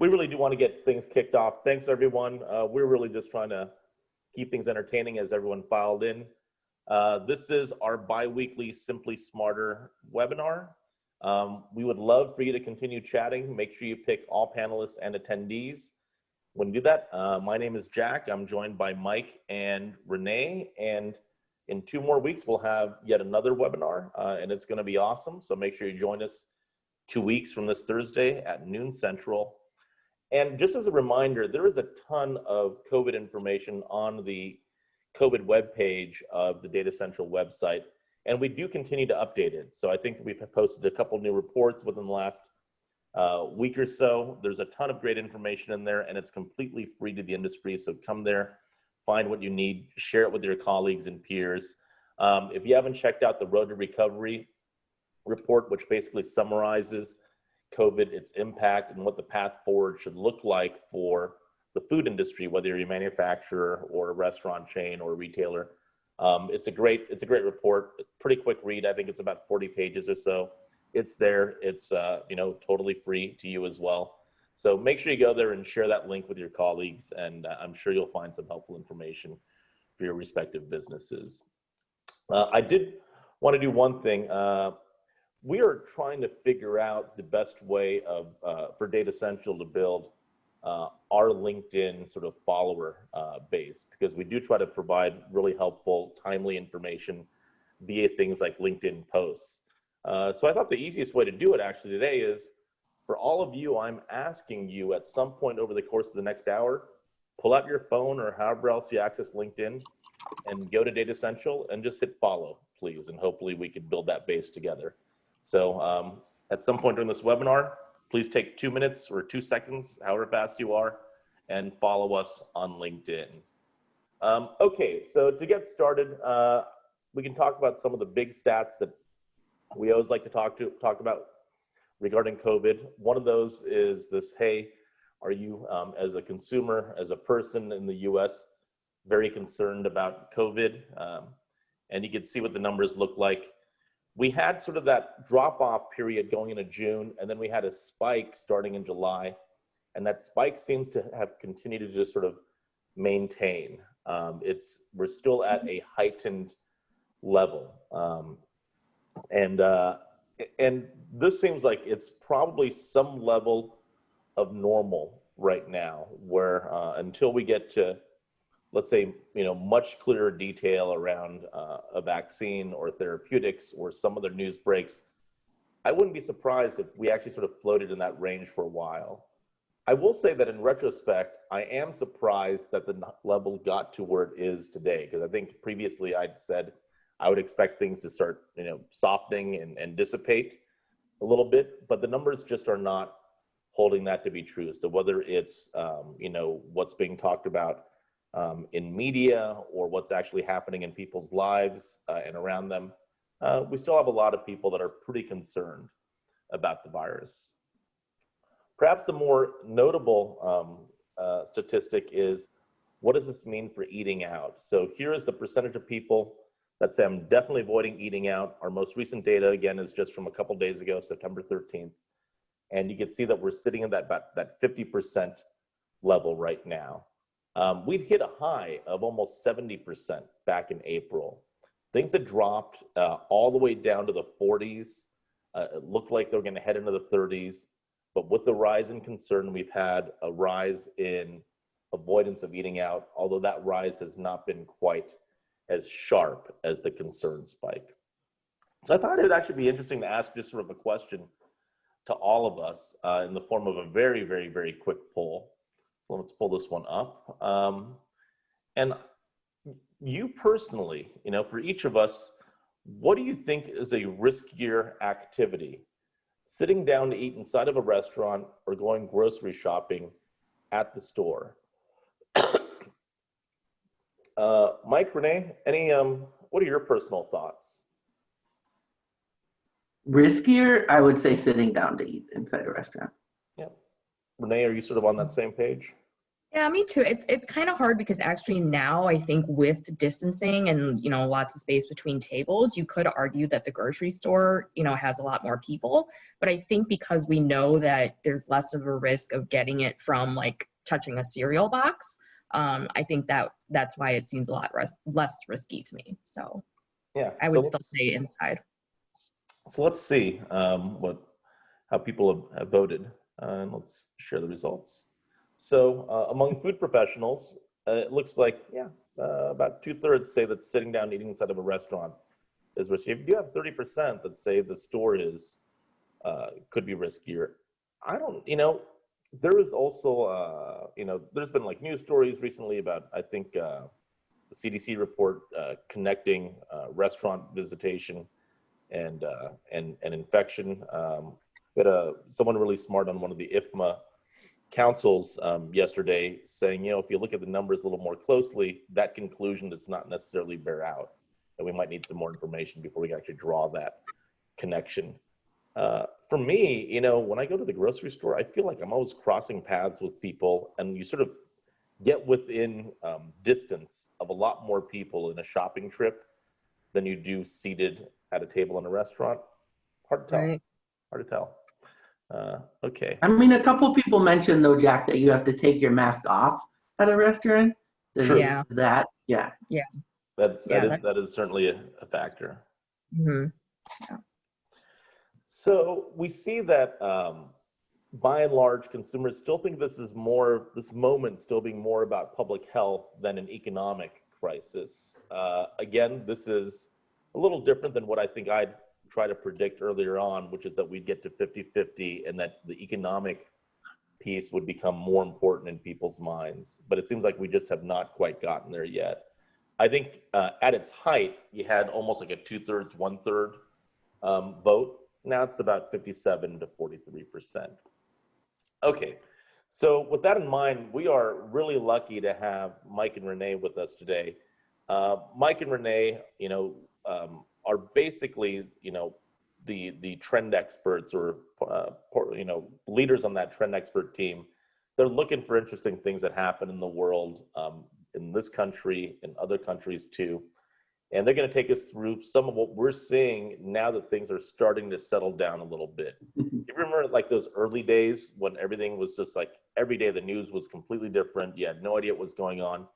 we really do want to get things kicked off. Thanks, everyone. We're really just trying to keep things entertaining as everyone filed in. This is our bi-weekly Simply Smarter webinar. We would love for you to continue chatting. Make sure you pick all panelists and attendees. When you do that, my name is Jack. I'm joined by Mike and Renee, and in 2 more weeks, we'll have yet another webinar, and it's going to be awesome. So make sure you join us 2 weeks from this Thursday at noon Central. And just as a reminder, there is a ton of COVID information on the COVID webpage of the Datassential website, and we do continue to update it. So I think we've posted a couple new reports within the last week or so. There's a ton of great information in there, and it's completely free to the industry. So come there, find what you need, share it with your colleagues and peers. If you haven't checked out the Road to Recovery report, which basically summarizes COVID, its impact, and what the path forward should look like for the food industry, whether you're a manufacturer or a restaurant chain or a retailer. It's a great report. Pretty quick read. I think it's about 40 pages or so. It's there. It's totally free to you as well. So make sure you go there and share that link with your colleagues, and I'm sure you'll find some helpful information for your respective businesses. I did want to do one thing. We are trying to figure out the best way for Datassential to build our LinkedIn sort of follower base, because we do try to provide really helpful, timely information via things like LinkedIn posts. So I thought the easiest way to do it actually today is, for all of you, I'm asking you at some point over the course of the next hour, pull out your phone or however else you access LinkedIn and go to Datassential and just hit follow, please. And hopefully we can build that base together. So at some point during this webinar, please take 2 minutes or 2 seconds, however fast you are, and follow us on LinkedIn. Okay, so to get started, we can talk about some of the big stats that we always like to talk about regarding COVID. One of those is this: hey, are you, as a consumer, as a person in the US, very concerned about COVID? And you can see what the numbers look like. We had sort of that drop-off period going into June, and then we had a spike starting in July, and that spike seems to have continued to just sort of maintain. We're still at a heightened level, and this seems like it's probably some level of normal right now, where until we get to, let's say, much clearer detail around a vaccine or therapeutics or some other news breaks, I wouldn't be surprised if we actually sort of floated in that range for a while. I will say that in retrospect, I am surprised that the level got to where it is today, because I think previously I'd said I would expect things to start, softening and dissipate a little bit, but the numbers just are not holding that to be true. So whether it's, what's being talked about in media or what's actually happening in people's lives and around them, we still have a lot of people that are pretty concerned about the virus. Perhaps the more notable statistic is, what does this mean for eating out? So here is the percentage of people that say, I'm definitely avoiding eating out. Our most recent data, again, is just from a couple days ago, September 13th. And you can see that we're sitting at that 50% level right now. We'd hit a high of almost 70% back in April. Things had dropped all the way down to the 40s. It looked like they were going to head into the 30s. But with the rise in concern, we've had a rise in avoidance of eating out, although that rise has not been quite as sharp as the concern spike. So I thought it would actually be interesting to ask just sort of a question to all of us in the form of a very, very, very quick poll. So let's pull this one up. And you personally, for each of us, what do you think is a riskier activity? Sitting down to eat inside of a restaurant or going grocery shopping at the store? Mike, Renee, what are your personal thoughts? Riskier, I would say sitting down to eat inside a restaurant. Yeah. Renee, are you sort of on that same page? Yeah, me too. It's kind of hard because actually now I think with distancing and, lots of space between tables, you could argue that the grocery store, has a lot more people. But I think because we know that there's less of a risk of getting it from like touching a cereal box, I think that's why it seems a lot less risky to me. So Yeah. I would still say inside. So let's see how people have voted, and let's share the results. So among food professionals, it looks like, about 2/3 say that sitting down and eating inside of a restaurant is risky. If you do have 30% that say the store could be riskier. I don't, there is also, there's been like news stories recently about, I think, the CDC report connecting restaurant visitation and infection. We had someone really smart on one of the IFMA councils yesterday saying, if you look at the numbers a little more closely, that conclusion does not necessarily bear out, and we might need some more information before we can actually draw that connection. For me, when I go to the grocery store, I feel like I'm always crossing paths with people, and you sort of get within distance of a lot more people in a shopping trip than you do seated at a table in a restaurant. Hard to tell. Right. Hard to tell. Okay. I mean, a couple people mentioned though, Jack, that you have to take your mask off at a restaurant. True. Yeah. That, yeah. Yeah. That is certainly a factor. Mm-hmm. Yeah. So we see that by and large, consumers still think this moment still being more about public health than an economic crisis. Again, this is a little different than what I think I'd try to predict earlier on, which is that we'd get to 50-50 and that the economic piece would become more important in people's minds. But it seems like we just have not quite gotten there yet. I think at its height, you had almost like a 2/3, 1/3 vote. Now it's about 57 to 43%. Okay, so with that in mind, we are really lucky to have Mike and Renee with us today. Mike and Renee, are basically, the trend experts or, leaders on that trend expert team. They're looking for interesting things that happen in the world, in this country, in other countries too. And they're going to take us through some of what we're seeing now that things are starting to settle down a little bit. If you remember like those early days when everything was just like every day the news was completely different. You had no idea what was going on.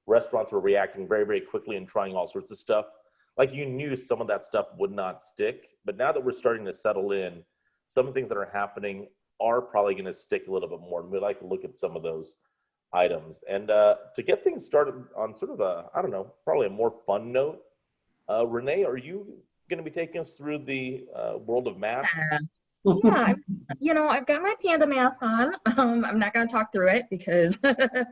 Restaurants were reacting very, very quickly and trying all sorts of stuff. Like you knew some of that stuff would not stick. But now that we're starting to settle in, some of the things that are happening are probably going to stick a little bit more. And we'd like to look at some of those items. And to get things started on sort of probably a more fun note, Renee, are you going to be taking us through the world of masks? Yeah, I've got my panda mask on. I'm not going to talk through it because that's going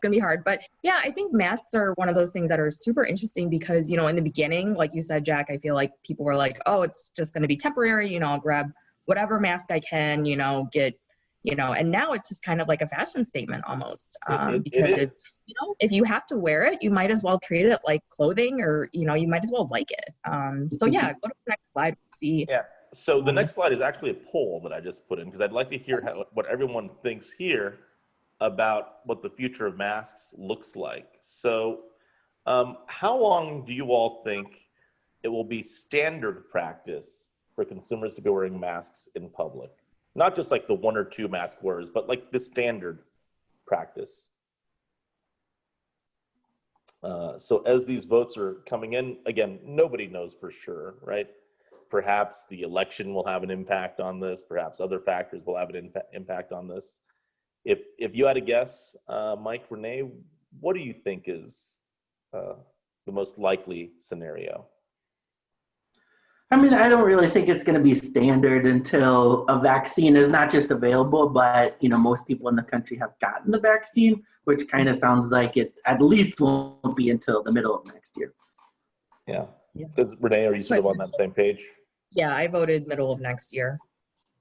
to be hard. But yeah, I think masks are one of those things that are super interesting because, in the beginning, like you said, Jack, I feel like people were like, oh, it's just going to be temporary. I'll grab whatever mask I can, get, and now it's just kind of like a fashion statement almost. Because, if you have to wear it, you might as well treat it like clothing or, you might as well like it. So yeah, go to the next slide. See. Yeah. So the next slide is actually a poll that I just put in because I'd like to hear what everyone thinks here about what the future of masks looks like. So how long do you all think it will be standard practice for consumers to be wearing masks in public? Not just like the 1 or 2 mask wearers, but like the standard practice. So as these votes are coming in, again, nobody knows for sure, right? Perhaps the election will have an impact on this. Perhaps other factors will have an impact on this. If you had a guess, Mike, Renee, what do you think is the most likely scenario? I mean, I don't really think it's going to be standard until a vaccine is not just available, but, most people in the country have gotten the vaccine, which kind of sounds like it at least won't be until the middle of next year. Yeah. Because Renee, are you sort of on that same page? Yeah, I voted middle of next year.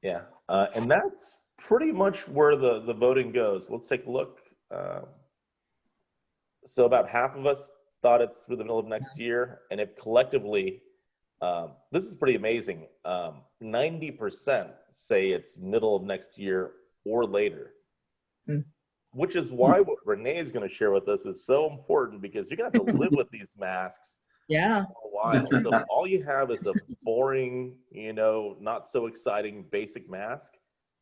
Yeah, and that's pretty much where the voting goes. Let's take a look. So about half of us thought it's through the middle of next year, and if collectively, this is pretty amazing, 90% say it's middle of next year or later. which is why what Renee is going to share with us is so important, because you're going to have to live with these masks Yeah. for a while. So if all you have is a boring, not so exciting basic mask,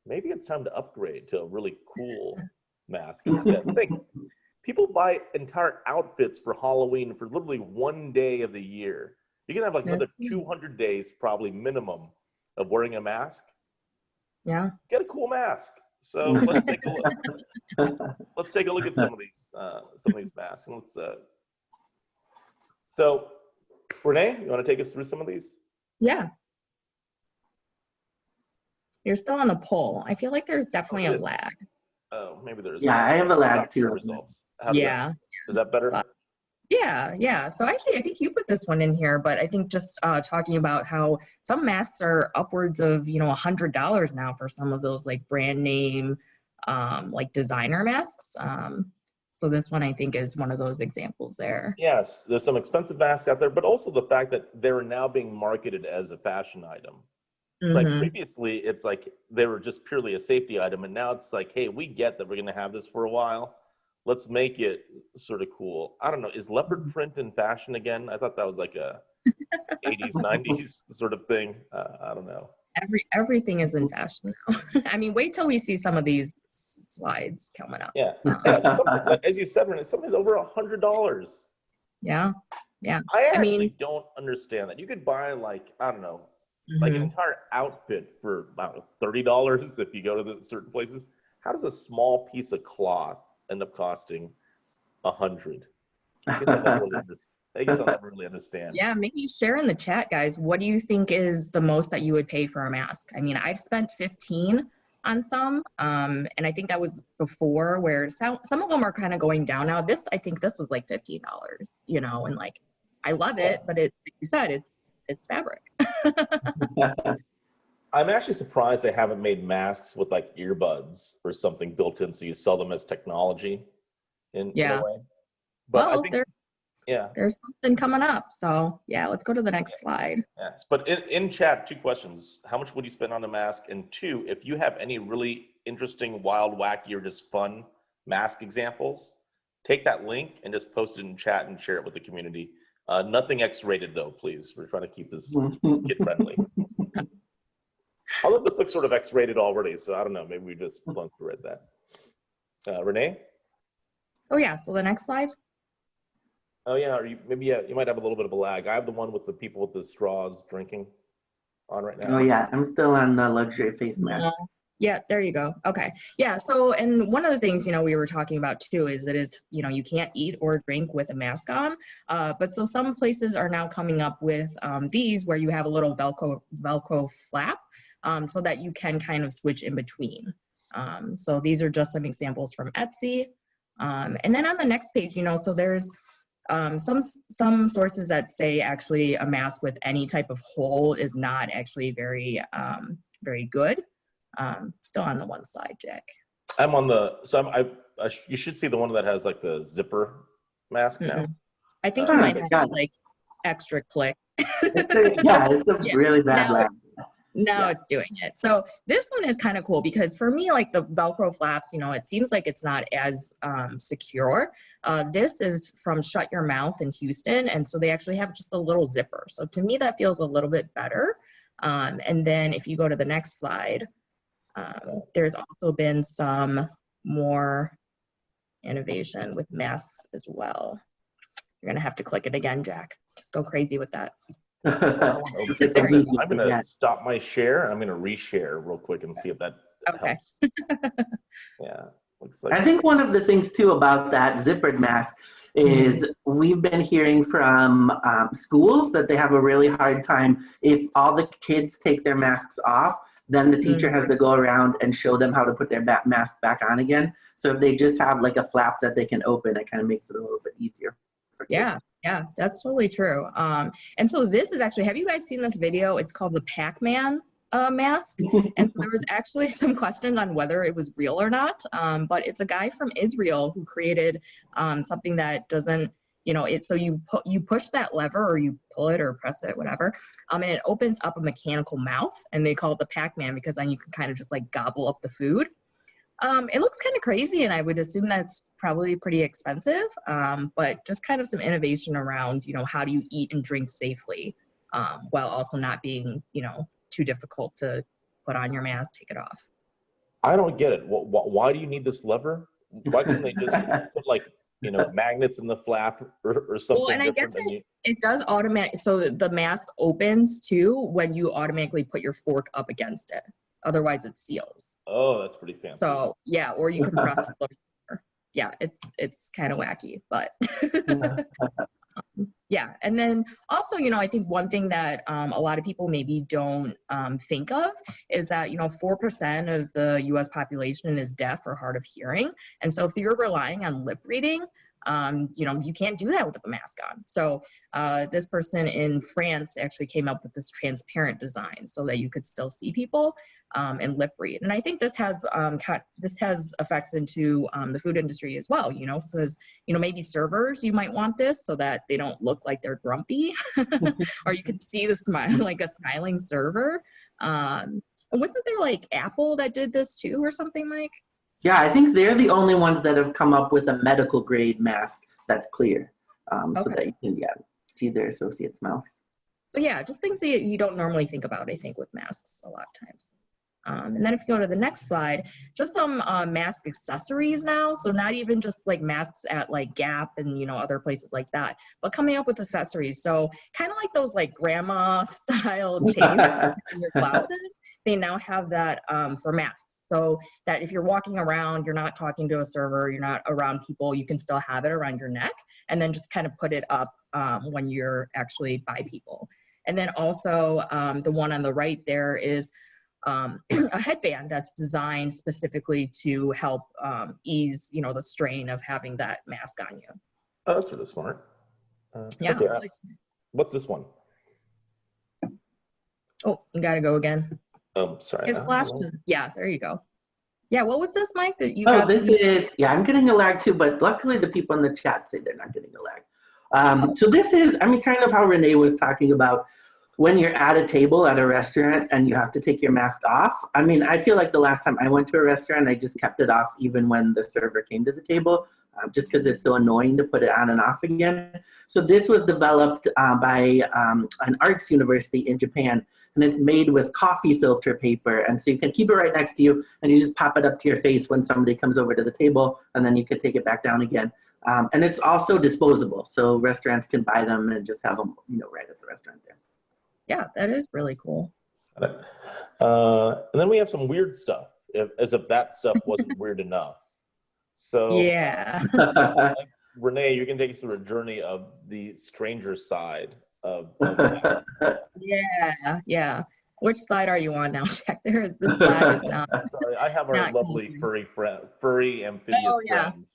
maybe it's time to upgrade to a really cool mask instead. Think, people buy entire outfits for Halloween for literally one day of the year. You're going to have like another 200 days probably minimum of wearing a mask. Yeah. Get a cool mask. So let's take a look. Let's take a look at some of these masks. And so Renee, you want to take us through some of these? Yeah. You're still on the poll. I feel like there's definitely a lag. Oh, maybe there's. Yeah, I have a lag too. Results. Is that better? Yeah. So actually, I think you put this one in here, but I think just talking about how some masks are upwards of, $100 now for some of those like brand name, like designer masks. So this one I think is one of those examples there. Yes, there's some expensive masks out there, but also the fact that they're now being marketed as a fashion item. Like previously, it's like they were just purely a safety item, and now it's like, hey, we get that we're going to have this for a while. Let's make it sort of cool. I don't know. Is leopard print in fashion again? I thought that was like a 80s, 90s sort of thing. I don't know. Everything is in fashion now. I mean, wait till we see some of these slides coming up. Yeah. Like, as you said, Renee, something's over $100. Yeah. I actually don't understand that. You could buy like, I don't know, like an entire outfit for about $30 if you go to the certain places. How does a small piece of cloth end up costing $100? I guess I'll never really understand. Yeah, maybe share in the chat, guys. What do you think is the most that you would pay for a mask? I mean, I've spent $15 on some, and I think that was before, where some of them are kind of going down now. I think this was like $15, and like, I love it, but like you said, it's fabric. I'm actually surprised they haven't made masks with like earbuds or something built in, so you sell them as technology in a way. But well, I think, there's something coming up. So yeah, let's go to the next slide. Yes, but in chat, 2 questions. How much would you spend on a mask? And 2, if you have any really interesting, wild, wacky, or just fun mask examples, take that link and just post it in chat and share it with the community. Nothing X-rated though, please. We're trying to keep this kid friendly. Although this looks sort of X-rated already, so I don't know. Maybe we just plunk through at that. Renee? Oh yeah. So the next slide. Oh yeah. You might have a little bit of a lag. I have the one with the people with the straws drinking on right now. Oh yeah, I'm still on the luxury face mask. Yeah, there you go. Okay. Yeah. So, and one of the things, we were talking about too is that you can't eat or drink with a mask on. But so some places are now coming up with these where you have a little Velcro flap so that you can kind of switch in between. So these are just some examples from Etsy. And then on the next page, so there's some sources that say actually a mask with any type of hole is not actually very good. Still on the one side, Jack. I'm on you should see the one that has like the zipper mask now. I think you might have to like extra click. It's a really bad lag. Now it's doing it. So this one is kind of cool because for me, like the Velcro flaps, it seems like it's not as secure. This is from Shut Your Mouth in Houston. And so they actually have just a little zipper. So to me, that feels a little bit better. And then if you go to the next slide, there's also been some more innovation with masks as well. You're gonna have to click it again, Jack. Just go crazy with that. I'm gonna stop my share and I'm gonna reshare real quick and see if that helps. Yeah, looks like. I think one of the things too about that zippered mask is we've been hearing from schools that they have a really hard time if all the kids take their masks off. Then the teacher has to go around and show them how to put their mask back on again. So if they just have like a flap that they can open, it kind of makes it a little bit easier for kids. Yeah, that's totally true. And so this is actually, have you guys seen this video? It's called the Pac-Man mask. And so there was actually some questions on whether it was real or not. But it's a guy from Israel who created something that doesn't, so you push that lever or you pull it or press it, whatever, and it opens up a mechanical mouth, and they call it the Pac-Man because then you can kind of just like gobble up the food. It looks kind of crazy, and I would assume that's probably pretty expensive. But just kind of some innovation around, how do you eat and drink safely, while also not being, too difficult to put on your mask, take it off. I don't get it. Why do you need this lever? Why can't they just put like, magnets in the flap or something? Well, and I guess it does automatic. So the mask opens too when you automatically put your fork up against it. Otherwise, it seals. Oh, that's pretty fancy. So yeah, or you can press a little more. Yeah, it's kind of wacky, but yeah. And then also, I think one thing that a lot of people maybe don't think of is that 4% of the U.S. population is deaf or hard of hearing, and so if you're relying on lip reading, you can't do that with the mask on. So this person in France actually came up with this transparent design so that you could still see people and lip read. And I think this has effects into the food industry as well. So as maybe servers, you might want this so that they don't look like they're grumpy, or you can see the smile like a smiling server. And wasn't there like Apple that did this too, or something, Mike? Yeah, I think they're the only ones that have come up with a medical grade mask that's clear, so that you can see their associates' mouths. But yeah, just things that you don't normally think about, I think, with masks a lot of times. And then if you go to the next slide, just some mask accessories now. So not even just like masks at like Gap and other places like that, but coming up with accessories. So kind of like those like grandma style chains in your glasses, they now have that for masks. So that if you're walking around, you're not talking to a server, you're not around people, you can still have it around your neck and then just kind of put it up when you're actually by people. And then also the one on the right there is a headband that's designed specifically to help ease, the strain of having that mask on you. Oh, that's really smart. Yeah. Okay. What's this one? Oh, you got to go again. Oh, sorry. It's flashed. Yeah, there you go. Yeah, what was this, Mike? That you? Oh, this is, I'm getting a lag too, but luckily the people in the chat say they're not getting a lag. So this is, kind of how Renee was talking about when you're at a table at a restaurant and you have to take your mask off. I feel like the last time I went to a restaurant, I just kept it off even when the server came to the table, just because it's so annoying to put it on and off again. So this was developed by an arts university in Japan, and it's made with coffee filter paper. And so you can keep it right next to you and you just pop it up to your face when somebody comes over to the table, and then you can take it back down again. And it's also disposable. So restaurants can buy them and just have them, right at the restaurant there. Yeah, that is really cool. And then we have some weird stuff, as if that stuff wasn't weird enough. So yeah. Renee, you can take us through a journey of the stranger side of Yeah. Which slide are you on now, Jack? This slide is not. Sorry, I have our lovely furry amphibious friend.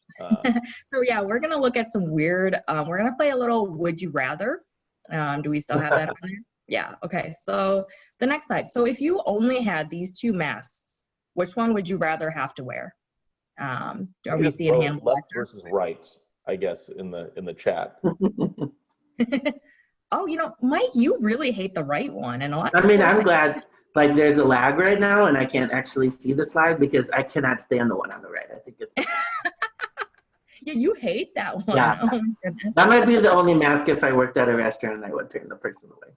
So yeah, we're gonna look at some weird. We're gonna play a little Would You Rather. Do we still have that on there? Yeah. Okay. So the next slide. So if you only had these two masks, which one would you rather have to wear? Are we seeing hand left versus right? I guess in the chat. Oh, Mike, you really hate the right one, and a lot. I'm glad. Like, there's a lag right now, and I can't actually see the slide because I cannot stand the one on the right. I think it's. Yeah, you hate that one. Yeah. Oh, my goodness. That might be the only mask if I worked at a restaurant, I would turn the person away.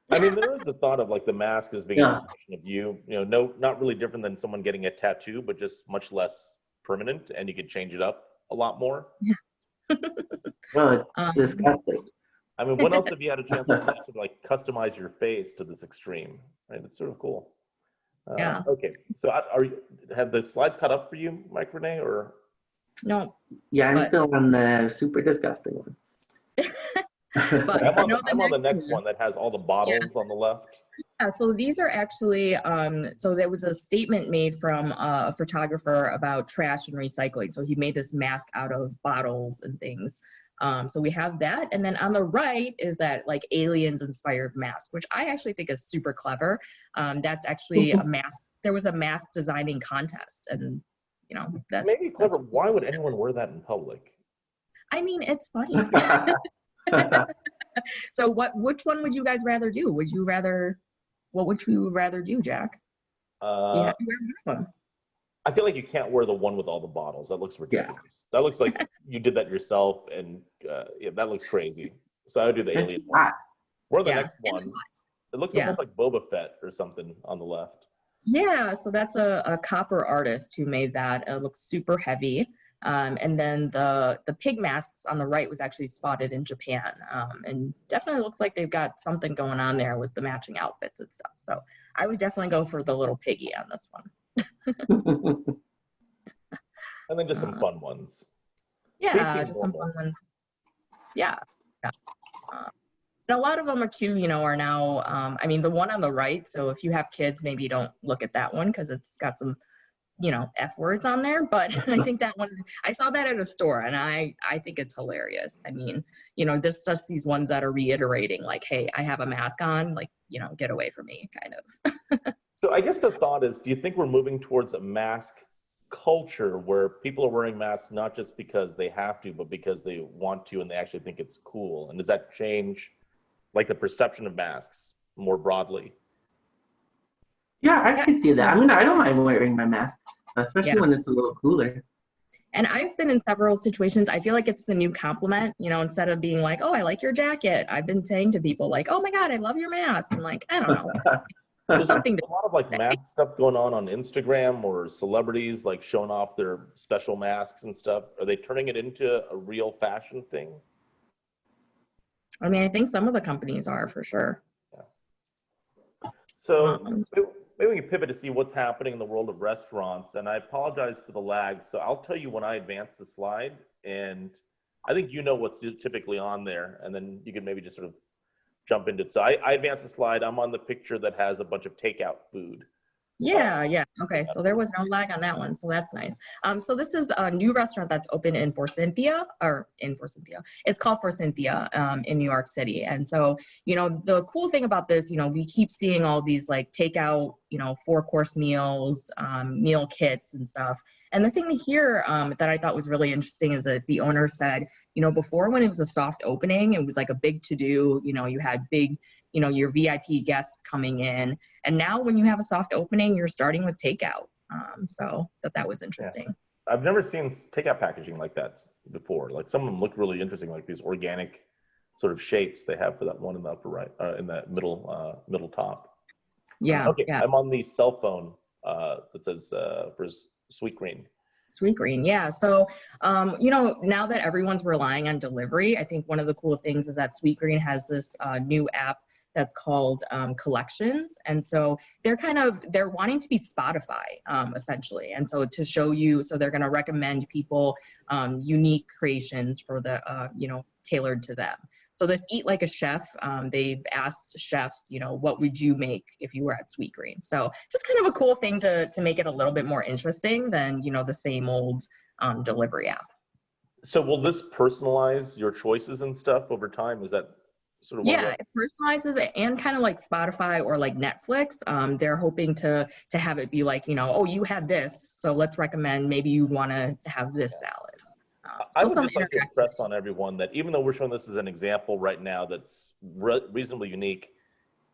There is the thought of like the mask as being an expression of you. Not really different than someone getting a tattoo, but just much less permanent, and you could change it up a lot more. Well, it's disgusting. When else have you had a chance to like customize your face to this extreme? Right, it's sort of cool. Yeah. Okay, so have the slides caught up for you, Mike, Renee, or? No. Yeah, I'm still on the super disgusting one. But I'm on the next one that has all the bottles on the left. Yeah, so these are actually, so there was a statement made from a photographer about trash and recycling. So he made this mask out of bottles and things. So we have that. And then on the right is that like aliens inspired mask, which I actually think is super clever. That's actually a mask. There was a mask designing contest, and that's maybe clever. Why would anyone wear that in public? It's funny. So which one would you guys rather do? What would you rather do, Jack? Yeah. I feel like you can't wear the one with all the bottles. That looks ridiculous. That looks like you did that yourself, and yeah, that looks crazy. So I would do the alien one. Or the next one. It looks almost like Boba Fett or something on the left. Yeah, so that's a copper artist who made that. It looks super heavy. And then the pig masks on the right was actually spotted in Japan. And definitely looks like they've got something going on there with the matching outfits and stuff. So I would definitely go for the little piggy on this one. And then just some fun ones. Yeah, just some fun ones. Yeah. And a lot of them are too, are now, I mean, the one on the right, so if you have kids, maybe you don't look at that one because it's got some, F words on there. But I think that one, I saw that at a store and I think it's hilarious. I mean, there's just these ones that are reiterating like, hey, I have a mask on, like, get away from me, kind of. So I guess the thought is, do you think we're moving towards a mask culture where people are wearing masks not just because they have to, but because they want to and they actually think it's cool? And does that change like the perception of masks more broadly? Yeah, I can see that. I mean, I don't mind wearing my mask, especially when it's a little cooler. And I've been in several situations. I feel like it's the new compliment, instead of being like, oh, I like your jacket. I've been saying to people like, oh my God, I love your mask. I'm like, I don't know. There's something a lot of like mask stuff going on Instagram, or celebrities like showing off their special masks and stuff. Are they turning it into a real fashion thing? I mean, I think some of the companies are for sure. Yeah. So maybe we can pivot to see what's happening in the world of restaurants. And I apologize for the lag. So I'll tell you when I advance the slide, and I think what's typically on there, and then you can maybe just sort of jump into it. So I advance the slide. I'm on the picture that has a bunch of takeout food. Yeah. Okay, so there was no lag on that one, so that's nice. So this is a new restaurant that's open in Forsythia. It's called Forsythia in New York City. And so, the cool thing about this, we keep seeing all these like takeout, 4-course meals, meal kits and stuff. And the thing here that I thought was really interesting is that the owner said, before when it was a soft opening, it was like a big to-do, you had big, your VIP guests coming in. And now when you have a soft opening, you're starting with takeout. So that was interesting. Yeah. I've never seen takeout packaging like that before. Like some of them look really interesting, like these organic sort of shapes they have for that one in the upper right, in that middle top. Yeah. Okay, yeah. I'm on the cell phone that says for Sweetgreen. Sweetgreen, yeah. So, now that everyone's relying on delivery, I think one of the cool things is that Sweetgreen has this new app that's called Collections. And so they're wanting to be Spotify, essentially. And so to show you, so they're going to recommend people unique creations for the, tailored to them. So this Eat Like a Chef, they've asked chefs, what would you make if you were at Sweetgreen? So just kind of a cool thing to make it a little bit more interesting than, the same old delivery app. So will this personalize your choices and stuff over time? Is that sort of it personalizes it, and kind of like Spotify or like Netflix. They're hoping to have it be like, oh, you had this, so let's recommend maybe you want to have this salad. I would just like to impress on everyone that even though we're showing this as an example right now that's reasonably unique,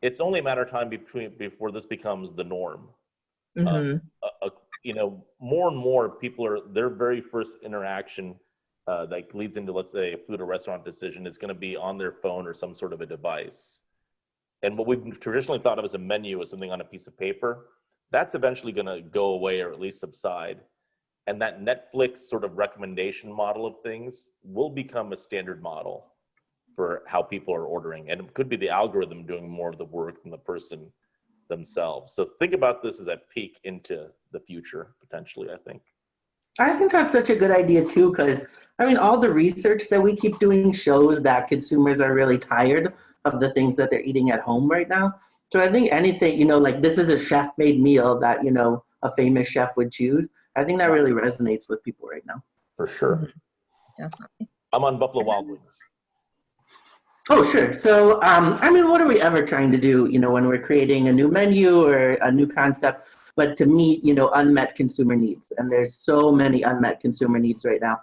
it's only a matter of time before this becomes the norm. Mm-hmm. More and more people their very first interaction that leads into, let's say, a food or restaurant decision is going to be on their phone or some sort of a device. And what we've traditionally thought of as a menu as something on a piece of paper, that's eventually going to go away or at least subside. And that Netflix sort of recommendation model of things will become a standard model for how people are ordering. And it could be the algorithm doing more of the work than the person themselves. So think about this as a peek into the future, potentially, I think. I think that's such a good idea too, because all the research that we keep doing shows that consumers are really tired of the things that they're eating at home right now. So I think anything, like this is a chef-made meal that, a famous chef would choose. I think that really resonates with people right now. For sure. Definitely. I'm on Buffalo Wild Wings. Oh, sure. So, what are we ever trying to do, when we're creating a new menu or a new concept, but to meet, unmet consumer needs? And there's so many unmet consumer needs right now.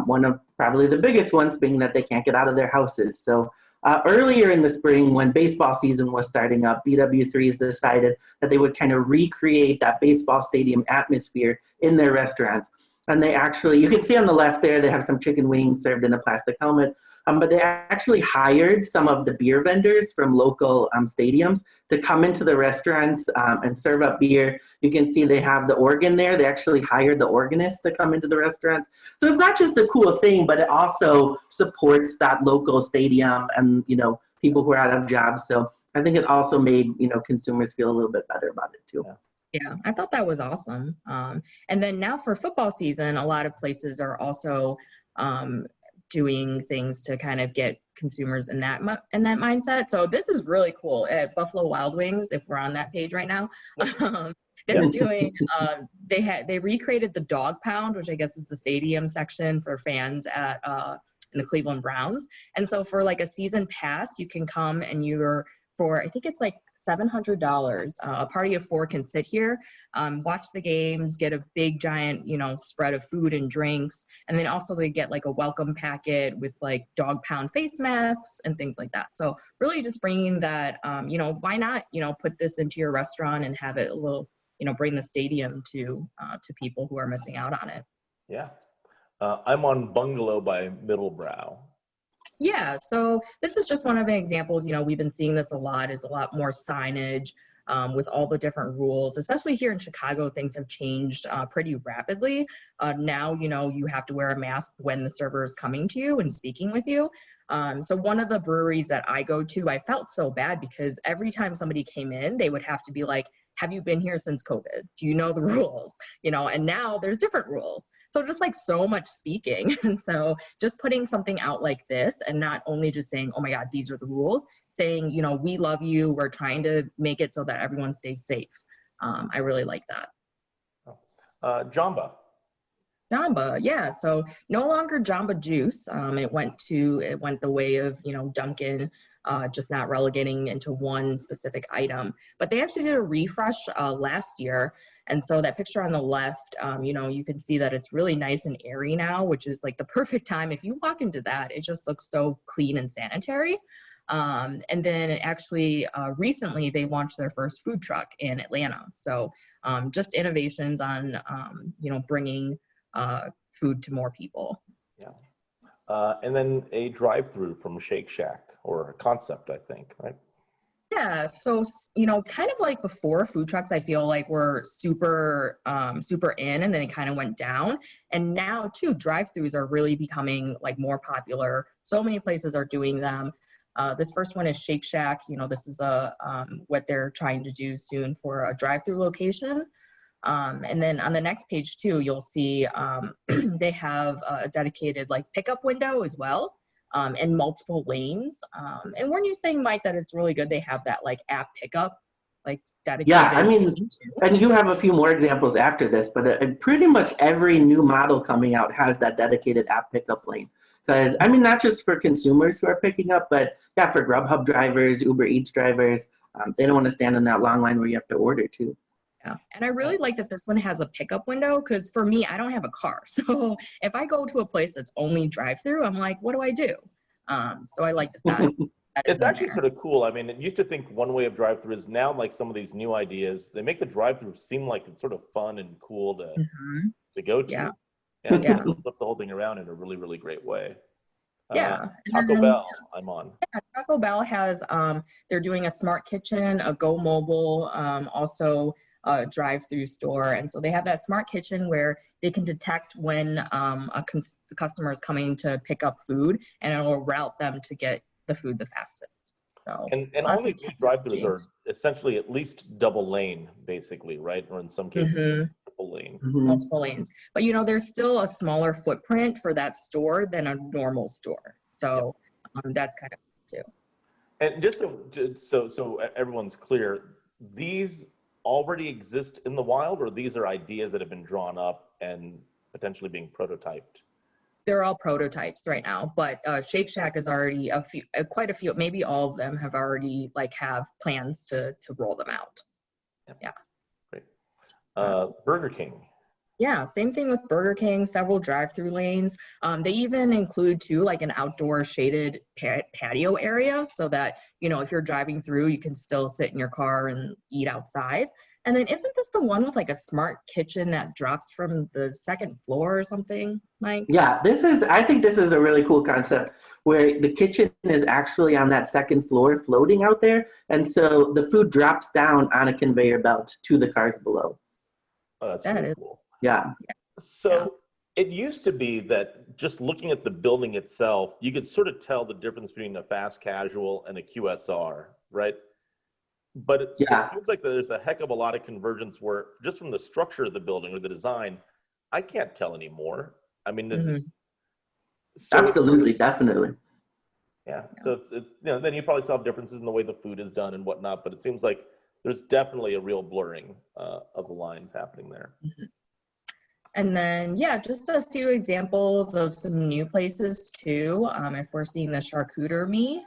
One of probably the biggest ones being that they can't get out of their houses. So Earlier in the spring, when baseball season was starting up, BW3's decided that they would kind of recreate that baseball stadium atmosphere in their restaurants. And they actually, you can see on the left there, they have some chicken wings served in a plastic helmet. But they actually hired some of the beer vendors from local stadiums to come into the restaurants and serve up beer. You can see they have the organ there. They actually hired the organist to come into the restaurants. So it's not just a cool thing, but it also supports that local stadium and, you know, people who are out of jobs. So I think it also made, you know, consumers feel a little bit better about it too. Yeah, I thought that was awesome. And then now for football season, a lot of places are also doing things to kind of get consumers in that mindset. So this is really cool. At Buffalo Wild Wings, if we're on that page right now, they're doing. They recreated the Dog Pound, which I guess is the stadium section for fans at in the Cleveland Browns. And so for like a season pass, you can come and you're for, I think it's like $700. A party of 4 can sit here, watch the games, get a big giant, you know, spread of food and drinks. And then also they get like a welcome packet with like Dog Pound face masks and things like that. So really just bringing that, you know, why not, you know, put this into your restaurant and have it a little, you know, bring the stadium to people who are missing out on it. Yeah. I'm on Bungalow by Middlebrow. Yeah, so this is just one of the examples, you know, we've been seeing this a lot, is a lot more signage with all the different rules, especially here in Chicago. Things have changed pretty rapidly. Now, you know, you have to wear a mask when the server is coming to you and speaking with you. So one of the breweries that I go to, I felt so bad because every time somebody came in, they would have to be like, have you been here since COVID? Do you know the rules? You know, and now there's different rules. So just like so much speaking. And so just putting something out like this and not only just saying, oh my God, these are the rules, saying, you know, we love you. We're trying to make it so that everyone stays safe. I really like that. Jamba. Jamba, yeah. So no longer Jamba Juice. It went the way of, you know, Dunkin', just not relegating into one specific item. But they actually did a refresh last year. And so that picture on the left, you know, you can see that it's really nice and airy now, which is like the perfect time. If you walk into that, it just looks so clean and sanitary. And then actually recently they launched their first food truck in Atlanta. So just innovations on, you know, bringing food to more people. Yeah. And then a drive-through from Shake Shack, or a concept, I think, right? Yeah, so, you know, kind of like before, food trucks, I feel like were super in, and then it kind of went down. And now too, drive-throughs are really becoming like more popular. So many places are doing them. This first one is Shake Shack. You know, this is what they're trying to do soon for a drive-through location. And then on the next page too, you'll see they have a dedicated like pickup window as well. And multiple lanes. And weren't you saying, Mike, that it's really good they have that like app pickup, like dedicated? Yeah, I mean, and you have a few more examples after this, but pretty much every new model coming out has that dedicated app pickup lane. Because, I mean, not just for consumers who are picking up, but yeah, for Grubhub drivers, Uber Eats drivers, they don't want to stand in that long line where you have to order too. Yeah, and I really like that this one has a pickup window, because for me, I don't have a car. So if I go to a place that's only drive-through, I'm like, what do I do? So I like that. It's actually sort of cool. I mean, it used to think one way of drive-through is now, like some of these new ideas, they make the drive-through seem like it's sort of fun and cool to go to. Yeah. And Yeah. flip the whole thing around in a really, really great way. Yeah. Taco Bell, I'm on. Yeah, Taco Bell has, they're doing a smart kitchen, a Go Mobile, also a drive-through store. And so they have that smart kitchen where they can detect when a customer is coming to pick up food, and it will route them to get the food the fastest. So and all these drive-throughs are essentially at least double lane, basically, right? Or in some cases, triple lane. Multiple lanes. But you know, there's still a smaller footprint for that store than a normal store. So that's kind of cool too. And just so everyone's clear, these already exist in the wild, or these are ideas that have been drawn up and potentially being prototyped? They're all prototypes right now, but Shake Shack is already quite a few, maybe all of them have already have plans to roll them out. Yeah. Great. Burger King. Yeah, same thing with Burger King, several drive-through lanes. They even include too, like an outdoor shaded patio area so that, you know, if you're driving through, you can still sit in your car and eat outside. And then isn't this the one with like a smart kitchen that drops from the second floor or something, Mike? Yeah, I think this is a really cool concept where the kitchen is actually on that second floor floating out there. And so the food drops down on a conveyor belt to the cars below. Oh, that's That really is cool. Yeah. So it used to be that just looking at the building itself, you could sort of tell the difference between a fast casual and a QSR, right? But it seems like there's a heck of a lot of convergence where just from the structure of the building or the design, I can't tell anymore. I mean, absolutely, definitely. Yeah. So it's you know, then you probably still have differences in the way the food is done and whatnot, but it seems like there's definitely a real blurring of the lines happening there. And then, yeah, just a few examples of some new places too. If we're seeing the Charcuterie,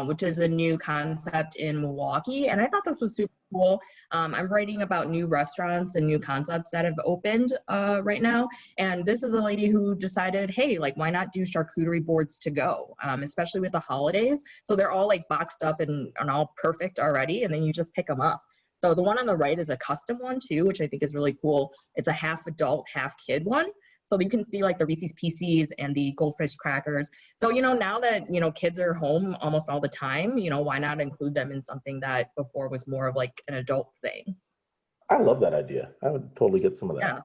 which is a new concept in Milwaukee. And I thought this was super cool. I'm writing about new restaurants and new concepts that have opened right now. And this is a lady who decided, hey, like, why not do charcuterie boards to go, especially with the holidays. So they're all like boxed up and all perfect already. And then you just pick them up. So the one on the right is a custom one too, which I think is really cool. It's a half adult, half kid one. So you can see like the Reese's Pieces and the goldfish crackers. So, you know, now that, you know, kids are home almost all the time, you know, why not include them in something that before was more of like an adult thing? I love that idea. I would totally get some of that.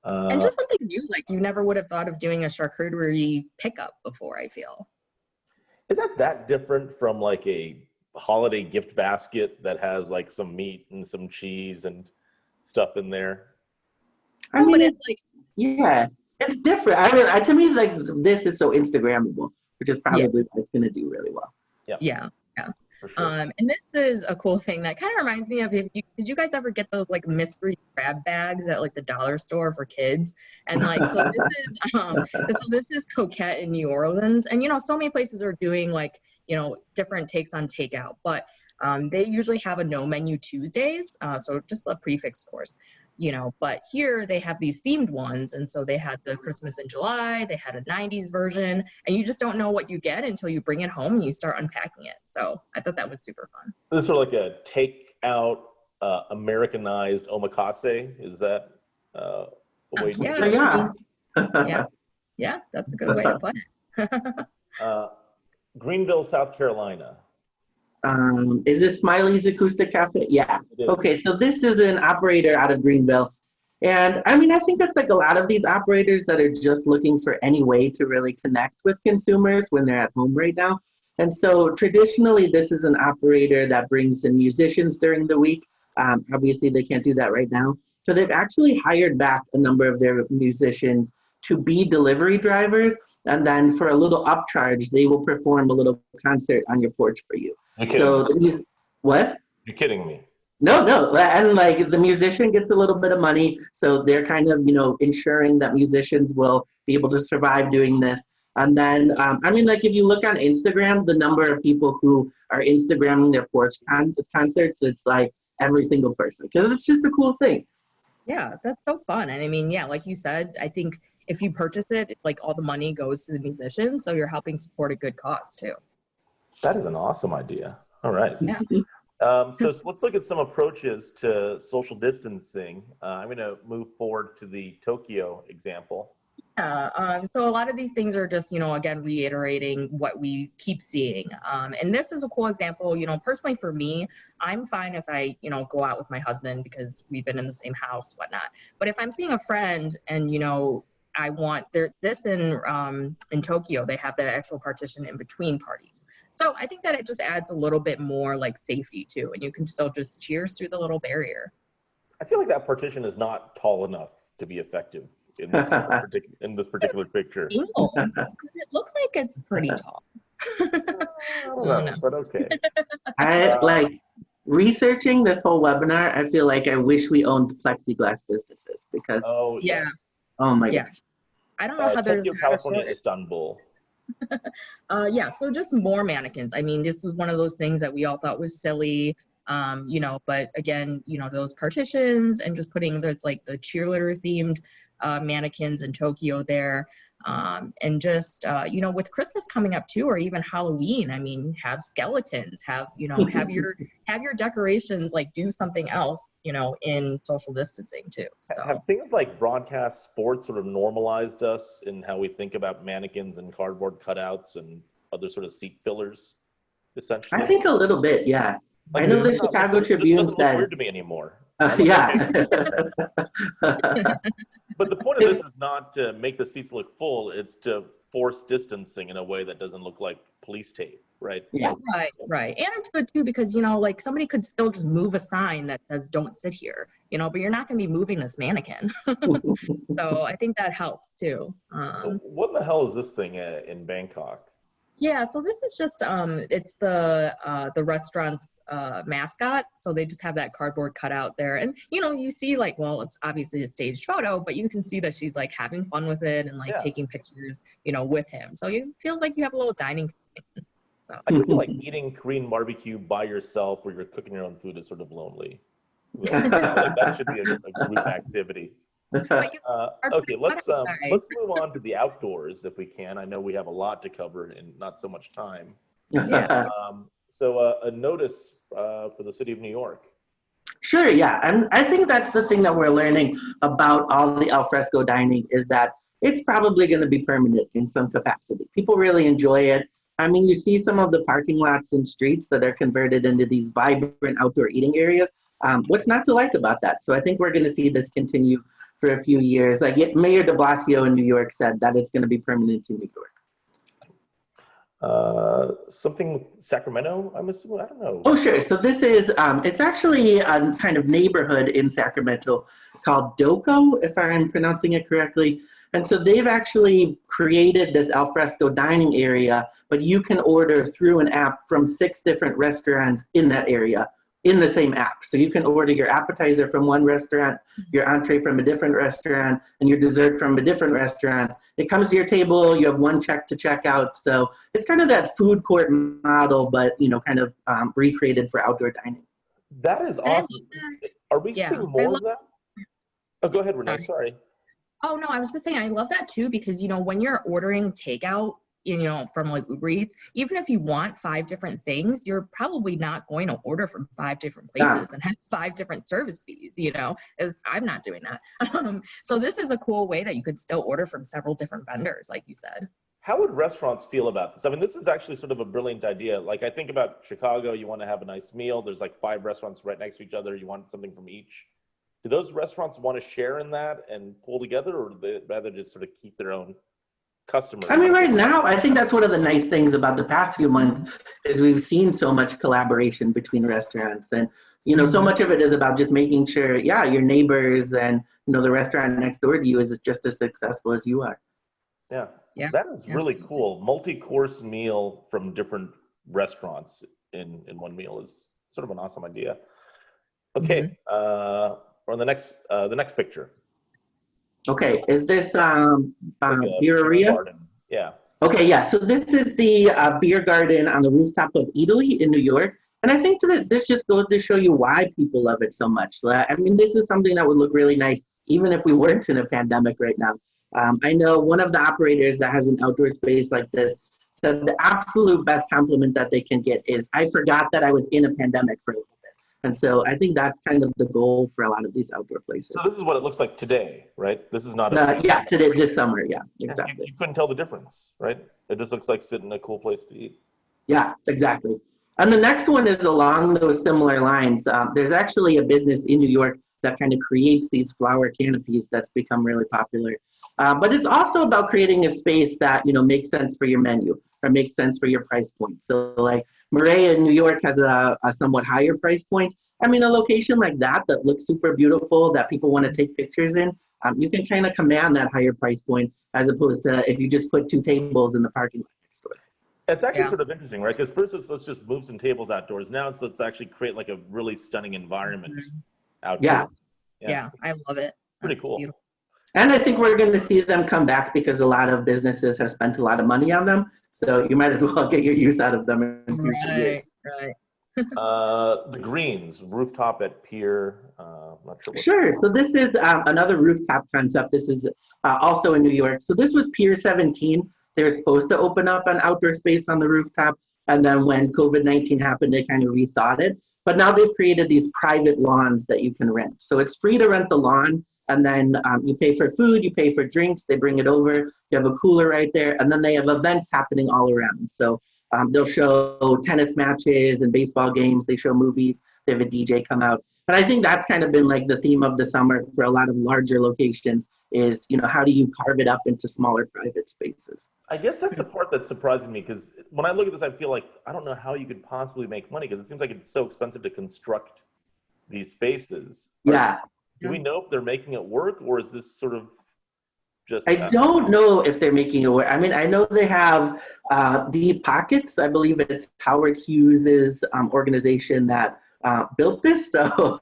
Yeah. And just something new, like you never would have thought of doing a charcuterie pickup before, I feel. Is that different from like a holiday gift basket that has like some meat and some cheese and stuff in there? I mean, it's like, yeah, it's different. I mean, to me, like, this is so Instagrammable, which is probably what it's going to do really well. Yeah. For sure. And this is a cool thing that kind of reminds me of, did you guys ever get those like mystery grab bags at like the dollar store for kids? And like, so this is Coquette in New Orleans. And, you know, so many places are doing like, you know, different takes on takeout, but they usually have a no menu Tuesdays. So just a prefix course, you know, but here they have these themed ones. And so they had the Christmas in July, they had a 90s version, and you just don't know what you get until you bring it home and you start unpacking it. So I thought that was super fun. This is sort of like a take-out Americanized omakase. Is that a way to Yeah, that's a good way to put it. Greenville, South Carolina. Is this Smiley's Acoustic Cafe? Yeah. Okay, so this is an operator out of Greenville. And I mean, I think that's like a lot of these operators that are just looking for any way to really connect with consumers when they're at home right now. And so traditionally, this is an operator that brings in musicians during the week. Obviously, they can't do that right now. So they've actually hired back a number of their musicians to be delivery drivers. And then for a little upcharge, they will perform a little concert on your porch for you. You're kidding me. What? You're kidding me. No. And like the musician gets a little bit of money. So they're kind of, you know, ensuring that musicians will be able to survive doing this. And then, I mean, like if you look on Instagram, the number of people who are Instagramming their porch concerts, it's like every single person, because it's just a cool thing. Yeah, that's so fun. And I mean, yeah, like you said, I think if you purchase it, like all the money goes to the musician. So you're helping support a good cause too. That is an awesome idea. All right. Yeah. So let's look at some approaches to social distancing. I'm going to move forward to the Tokyo example. So a lot of these things are just, you know, again, reiterating what we keep seeing. And this is a cool example, you know, personally for me, I'm fine if I, you know, go out with my husband because we've been in the same house, whatnot. But if I'm seeing a friend and, you know, I want this in Tokyo, they have the actual partition in between parties. So I think that it just adds a little bit more like safety too, and you can still just cheers through the little barrier. I feel like that partition is not tall enough to be effective in this particular picture. Because it looks like it's pretty tall. I don't know, but okay. I like researching this whole webinar. I feel like I wish we owned plexiglass businesses because. Oh yes. Oh my gosh. I don't know how there's California, Istanbul. Yeah, so just more mannequins. I mean, this was one of those things that we all thought was silly. You know, but again, you know, those partitions and just putting those like the cheerleader themed mannequins in Tokyo there. And just, you know, with Christmas coming up too, or even Halloween, I mean, have skeletons, have, you know, have your decorations, like do something else, you know, in social distancing too. So have things like broadcast sports sort of normalized us in how we think about mannequins and cardboard cutouts and other sort of seat fillers, essentially? I think a little bit, yeah. Like, I know the Chicago Tribune this doesn't look said, weird to me anymore. yeah. But the point of this is not to make the seats look full, it's to force distancing in a way that doesn't look like police tape, right? Yeah. Right. And it's good too, because, you know, like somebody could still just move a sign that says, don't sit here, you know, but you're not going to be moving this mannequin. So I think that helps too. So what the hell is this thing in Bangkok? Yeah, so this is just it's the restaurant's mascot. So they just have that cardboard cutout there, and you know, you see like, well, it's obviously a staged photo, but you can see that she's like having fun with it and like taking pictures, you know, with him. So it feels like you have a little dining. So I feel like eating Korean barbecue by yourself, where you're cooking your own food, is sort of lonely. Like that should be a group activity. Okay, let's move on to the outdoors if we can. I know we have a lot to cover in not so much time. yeah. So a notice for the city of New York. Sure, yeah. And I think that's the thing that we're learning about all the alfresco dining is that it's probably going to be permanent in some capacity. People really enjoy it. I mean, you see some of the parking lots and streets that are converted into these vibrant outdoor eating areas. What's not to like about that? So I think we're going to see this continue for a few years. Like Mayor de Blasio in New York said that it's going to be permanent in New York. Something with Sacramento, I'm assuming? I don't know. Oh, sure. So this is, it's actually a kind of neighborhood in Sacramento called Doco, if I'm pronouncing it correctly. And so they've actually created this alfresco dining area, but you can order through an app from 6 different restaurants in that area in the same app. So you can order your appetizer from one restaurant, your entree from a different restaurant, and your dessert from a different restaurant. It comes to your table, you have one check to check out. So it's kind of that food court model, but you know, kind of recreated for outdoor dining. That is awesome. Are we seeing more of that? Oh, go ahead, Renee, sorry. Oh, no, I was just saying, I love that too, because, you know, when you're ordering takeout, you know, from like Uber Eats, even if you want 5 different things, you're probably not going to order from 5 different places and have 5 different service fees, you know, as I'm not doing that. So this is a cool way that you could still order from several different vendors, like you said. How would restaurants feel about this? I mean, this is actually sort of a brilliant idea. Like, I think about Chicago, you want to have a nice meal. There's like 5 restaurants right next to each other. You want something from each. Do those restaurants want to share in that and pull together, or do they rather just sort of keep their own customers? I mean, right now, I think that's one of the nice things about the past few months is we've seen so much collaboration between restaurants. And, you know, so much of it is about just making sure, your neighbors and, you know, the restaurant next door to you is just as successful as you are. Yeah. That is really cool. Multi-course meal from different restaurants in one meal is sort of an awesome idea. Okay. On the next picture. Okay, is this Beereria? Yeah. Okay, yeah, so this is the beer garden on the rooftop of Italy in New York. And I think this just goes to show you why people love it so much. I mean, this is something that would look really nice, even if we weren't in a pandemic right now. I know one of the operators that has an outdoor space like this said the absolute best compliment that they can get is, I forgot that I was in a pandemic for a little bit. And so I think that's kind of the goal for a lot of these outdoor places. So this is what it looks like today, right? This is not today, this summer, exactly. You couldn't tell the difference, right? It just looks like sitting in a cool place to eat. Yeah, exactly. And the next one is along those similar lines. There's actually a business in New York that kind of creates these flower canopies that's become really popular. But it's also about creating a space that, you know, makes sense for your menu or makes sense for your price point. So like Murray in New York has a somewhat higher price point. I mean, a location like that looks super beautiful, that people want to take pictures in, you can kind of command that higher price point as opposed to if you just put 2 tables in the parking lot next door. It's actually sort of interesting, right? Because first let's just move some tables outdoors. Now let's actually create like a really stunning environment outdoors. Yeah, I love it. Pretty cool. Beautiful. And I think we're going to see them come back because a lot of businesses have spent a lot of money on them. So you might as well get your use out of them in future years. Right. The greens, rooftop at Pier, I'm not sure what. Sure. So this is another rooftop concept. This is also in New York. So this was Pier 17. They were supposed to open up an outdoor space on the rooftop. And then when COVID-19 happened, they kind of rethought it. But now they've created these private lawns that you can rent. So it's free to rent the lawn. And then you pay for food, you pay for drinks, they bring it over. You have a cooler right there. And then they have events happening all around. So they'll show tennis matches and baseball games. They show movies. They have a DJ come out. And I think that's kind of been like the theme of the summer for a lot of larger locations is, you know, how do you carve it up into smaller private spaces? I guess that's the part that's surprising me, because when I look at this, I feel like I don't know how you could possibly make money, because it seems like it's so expensive to construct these spaces. Yeah. Do we know if they're making it work, or is this sort of just... I don't know if they're making it work. I mean, I know they have Deep Pockets. I believe it's Howard Hughes's organization that built this. So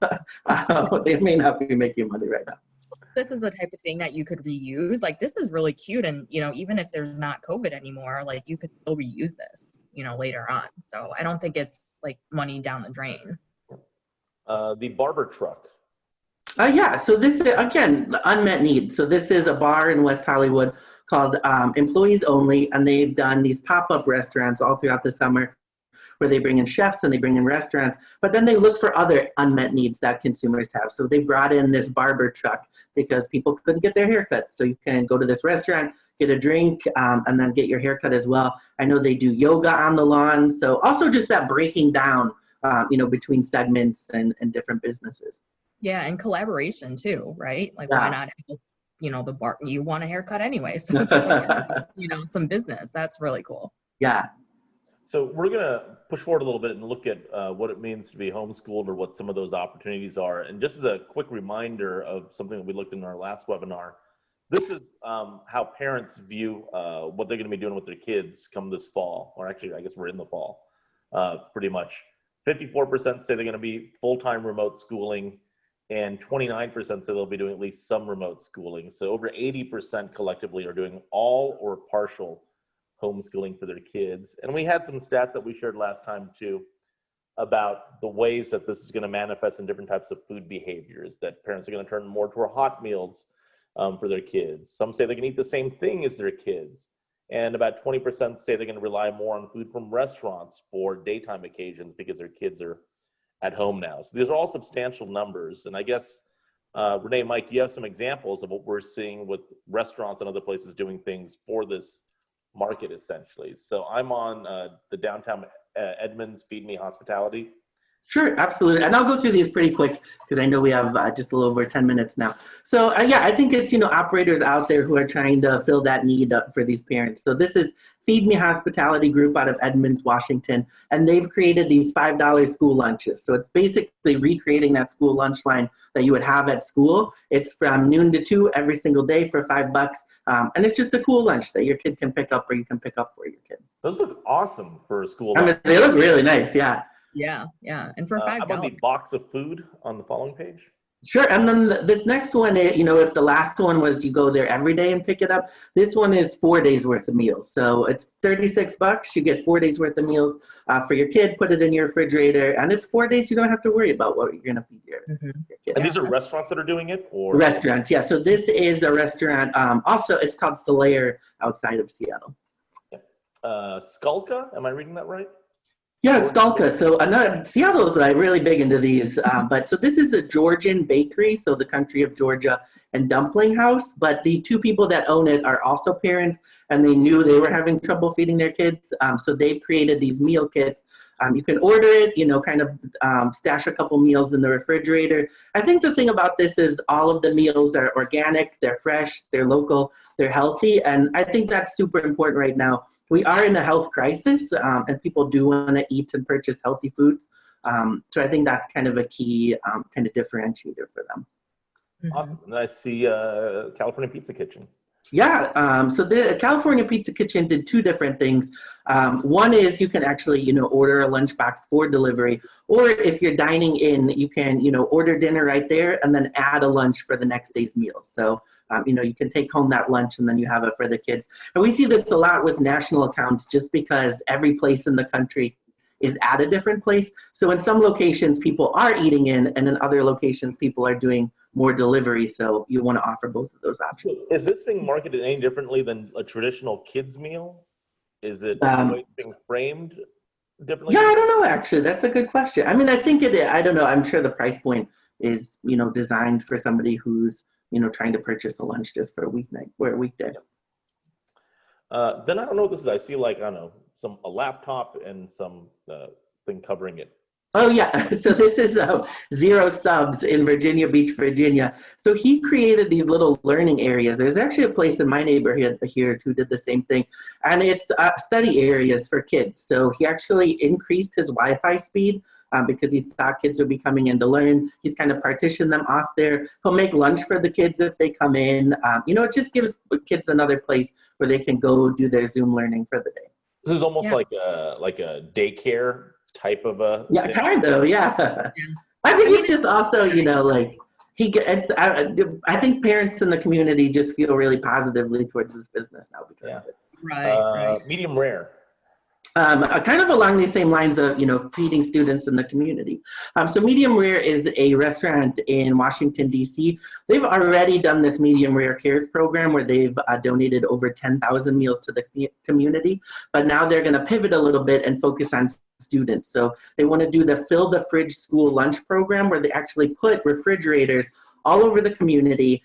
they may not be making money right now. This is the type of thing that you could reuse. Like, this is really cute. And, you know, even if there's not COVID anymore, like, you could still reuse this, you know, later on. So I don't think it's like money down the drain. The barber truck. Yeah, so this is, again, unmet needs. So this is a bar in West Hollywood called Employees Only, and they've done these pop-up restaurants all throughout the summer where they bring in chefs and they bring in restaurants, but then they look for other unmet needs that consumers have. So they brought in this barber truck because people couldn't get their haircut. So you can go to this restaurant, get a drink, and then get your haircut as well. I know they do yoga on the lawn. So also just that breaking down, you know, between segments and different businesses. Yeah, and collaboration too, right? Like, why not help, you know, the bar, you want a haircut anyway, so you know, some business. That's really cool. Yeah. So we're going to push forward a little bit and look at what it means to be homeschooled, or what some of those opportunities are. And just as a quick reminder of something that we looked in our last webinar, this is how parents view what they're going to be doing with their kids come this fall, or actually, I guess we're in the fall, pretty much. 54% say they're going to be full-time remote schooling, and 29% say they'll be doing at least some remote schooling. So over 80% collectively are doing all or partial homeschooling for their kids. And we had some stats that we shared last time too about the ways that this is going to manifest in different types of food behaviors, that parents are going to turn more toward hot meals for their kids. Some say they can eat the same thing as their kids. And about 20% say they're going to rely more on food from restaurants for daytime occasions because their kids are at home now. So these are all substantial numbers. And I guess, Renee, Mike, you have some examples of what we're seeing with restaurants and other places doing things for this market, essentially. So I'm on the downtown Edmonds Feed Me Hospitality. Sure, absolutely. And I'll go through these pretty quick because I know we have just a little over 10 minutes now. So yeah, I think it's, you know, operators out there who are trying to fill that need up for these parents. So this is Feed Me Hospitality Group out of Edmonds, Washington, and they've created these $5 school lunches. So it's basically recreating that school lunch line that you would have at school. It's from noon to 2 every single day for $5. And it's just a cool lunch that your kid can pick up, or you can pick up for your kid. Those look awesome for a school lunch. I mean, they look really nice, yeah. Yeah, yeah. And for $5. How about the box of food on the following page? Sure. And then this next one, you know, if the last one was you go there every day and pick it up, this one is 4 days worth of meals. So it's $36. You get 4 days worth of meals for your kid, put it in your refrigerator, and it's 4 days you don't have to worry about what you're going to feed your kid. And these are restaurants that are doing it? Or restaurants, yeah. So this is a restaurant. Also, it's called Solaire outside of Seattle. Skulka, am I reading that right? Yeah, Skulka. So Seattle's like really big into these, but so this is a Georgian bakery, so the country of Georgia, and dumpling house. But the two people that own it are also parents, and they knew they were having trouble feeding their kids. So they've created these meal kits. You can order it, you know, kind of stash a couple meals in the refrigerator. I think the thing about this is all of the meals are organic, they're fresh, they're local, they're healthy, and I think that's super important right now. We are in a health crisis, and people do want to eat and purchase healthy foods. So I think that's kind of a key kind of differentiator for them. Awesome. And I see California Pizza Kitchen. Yeah, so the California Pizza Kitchen did two different things. One is you can actually, you know, order a lunchbox for delivery, or if you're dining in, you can, you know, order dinner right there and then add a lunch for the next day's meal. So, you know, you can take home that lunch and then you have it for the kids. And we see this a lot with national accounts just because every place in the country is at a different place. So in some locations, people are eating in, and in other locations, people are doing more delivery. So you want to offer both of those options. So is this being marketed any differently than a traditional kids meal? Is it the way it's being framed differently? Yeah, I don't know, actually. That's a good question. I mean, I think I don't know. I'm sure the price point is, designed for somebody who's, trying to purchase a lunch just for a weeknight or a weekday. Then I don't know what this is. I see like, I don't know, a laptop and some thing covering it. Oh, yeah. So this is Zero Subs in Virginia Beach, Virginia. So he created these little learning areas. There's actually a place in my neighborhood here who did the same thing. And it's study areas for kids. So he actually increased his Wi-Fi speed because he thought kids would be coming in to learn. He's kind of partitioned them off there. He'll make lunch for the kids if they come in. It just gives kids another place where they can go do their Zoom learning for the day. This is almost like a daycare type of a yeah thing. Kind of yeah. I think it's just also like he gets I think parents in the community just feel really positively towards this business now because of it. Right. Medium rare. Kind of along these same lines of feeding students in the community. So Medium Rare is a restaurant in Washington D.C. They've already done this Medium Rare Cares program where they've donated over 10,000 meals to the community, but now they're going to pivot a little bit and focus on students. So they want to do the Fill the Fridge School Lunch program where they actually put refrigerators all over the community.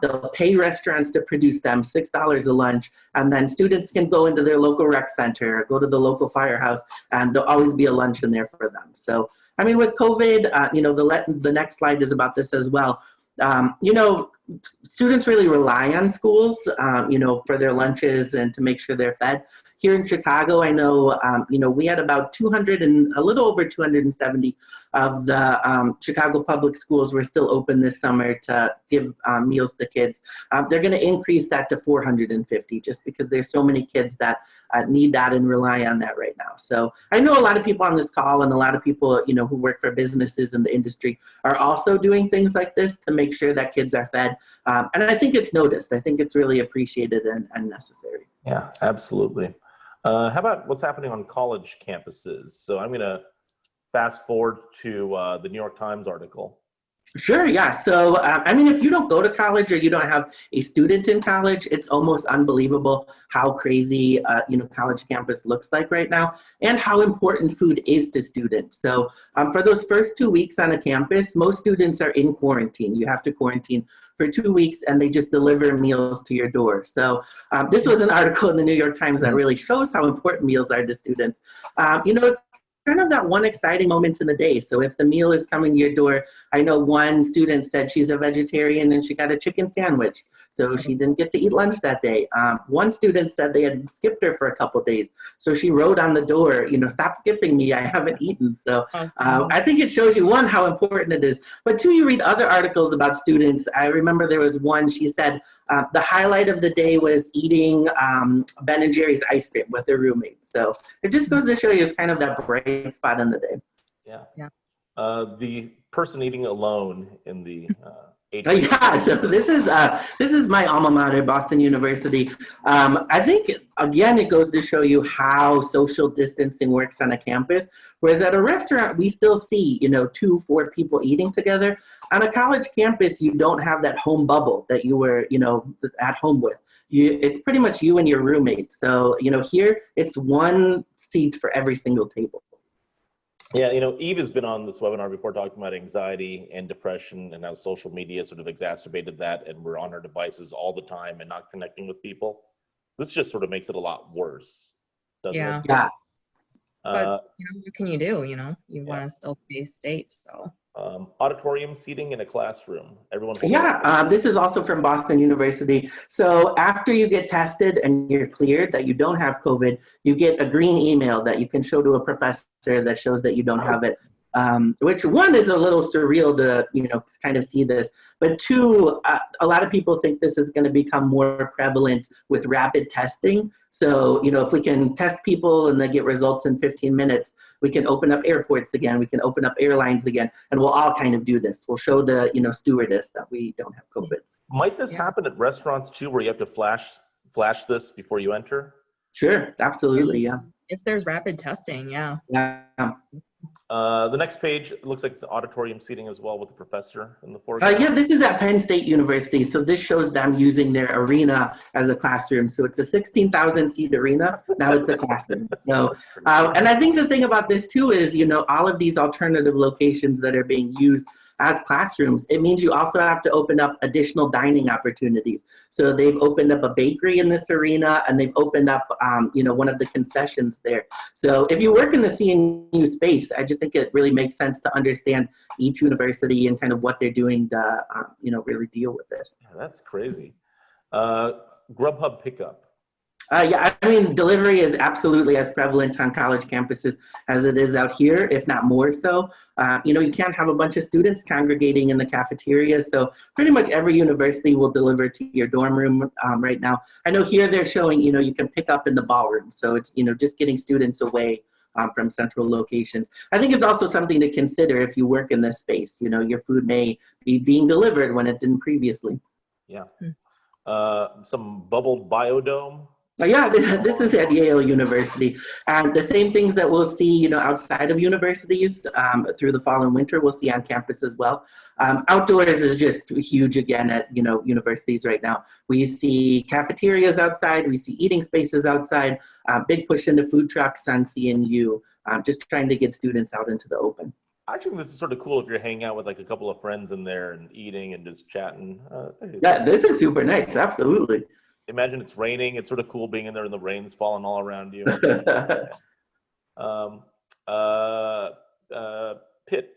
They'll pay restaurants to produce them $6 a lunch, and then students can go into their local rec center, go to the local firehouse, and there'll always be a lunch in there for them. So, I mean, with COVID, the next slide is about this as well. Students really rely on schools, for their lunches and to make sure they're fed. Here in Chicago, I know, we had about 200 and a little over 270 of the Chicago public schools were still open this summer to give meals to kids. They're going to increase that to 450 just because there's so many kids that need that and rely on that right now. So I know a lot of people on this call and a lot of people, who work for businesses in the industry are also doing things like this to make sure that kids are fed. And I think it's noticed. I think it's really appreciated and necessary. Yeah, absolutely. How about what's happening on college campuses? So I'm going to fast forward to the New York Times article. Sure, yeah. So, if you don't go to college or you don't have a student in college, it's almost unbelievable how crazy, college campus looks like right now and how important food is to students. So for those first 2 weeks on a campus, most students are in quarantine. You have to quarantine for 2 weeks and they just deliver meals to your door. So this was an article in the New York Times that really shows how important meals are to students. It's kind of that one exciting moment in the day. So if the meal is coming to your door, I know one student said she's a vegetarian and she got a chicken sandwich, so she didn't get to eat lunch that day. One student said they had skipped her for a couple days, so she wrote on the door, stop skipping me, I haven't eaten. So I think it shows you, one, how important it is, but two, you read other articles about students. I remember there was one, she said the highlight of the day was eating Ben & Jerry's ice cream with her roommates. So it just goes to show you it's kind of that bright spot in the day. Yeah. The person eating alone in the so this is my alma mater, Boston University. I think, again, it goes to show you how social distancing works on a campus, whereas at a restaurant, we still see, 2-4 people eating together. On a college campus, you don't have that home bubble that you were, at home with. It's pretty much you and your roommate. So, here, it's one seat for every single table. Yeah, Eve has been on this webinar before talking about anxiety and depression and how social media sort of exacerbated that, and we're on our devices all the time and not connecting with people. This just sort of makes it a lot worse, doesn't it? Yeah. But what can you do? You want to still stay safe. So auditorium seating in a classroom. Everyone. This is also from Boston University. So after you get tested and you're cleared that you don't have COVID, you get a green email that you can show to a professor that shows that you don't have it. Which, one, is a little surreal to kind of see this, but two, a lot of people think this is going to become more prevalent with rapid testing. So if we can test people and they get results in 15 minutes, we can open up airports again, we can open up airlines again, and we'll all kind of do this. We'll show the stewardess that we don't have COVID. Might this happen at restaurants too, where you have to flash this before you enter? Sure, absolutely, yeah. if there's rapid testing, yeah. Yeah. The next page looks like it's auditorium seating as well with the professor in the foreground. Yeah, this is at Penn State University. So this shows them using their arena as a classroom. So it's a 16,000 seat arena. Now it's a classroom. So, and I think the thing about this too is, you know, all of these alternative locations that are being used as classrooms, it means you also have to open up additional dining opportunities. So they've opened up a bakery in this arena, and they've opened up, you know, one of the concessions there. So if you work in the CNU space, I just think it really makes sense to understand each university and kind of what they're doing to, you know, really deal with this. That's crazy. Grubhub pickup. Yeah, I mean, delivery is absolutely as prevalent on college campuses as it is out here, if not more so. You know, you can't have a bunch of students congregating in the cafeteria, so pretty much every university will deliver to your dorm room right now. I know here they're showing, you know, you can pick up in the ballroom, so it's, you know, just getting students away from central locations. I think it's also something to consider if you work in this space. You know, your food may be being delivered when it didn't previously. Yeah. Some bubbled biodome. Yeah, this is at Yale University, and the same things that we'll see, you know, outside of universities through the fall and winter, we'll see on campus as well. Outdoors is just huge again at, you know, universities right now. We see cafeterias outside, we see eating spaces outside, big push into food trucks on CNU, just trying to get students out into the open. I think this is sort of cool if you're hanging out with like a couple of friends in there and eating and just chatting. Yeah, this is super nice, absolutely. Imagine it's raining. It's sort of cool being in there and the rain's falling all around you. Pit.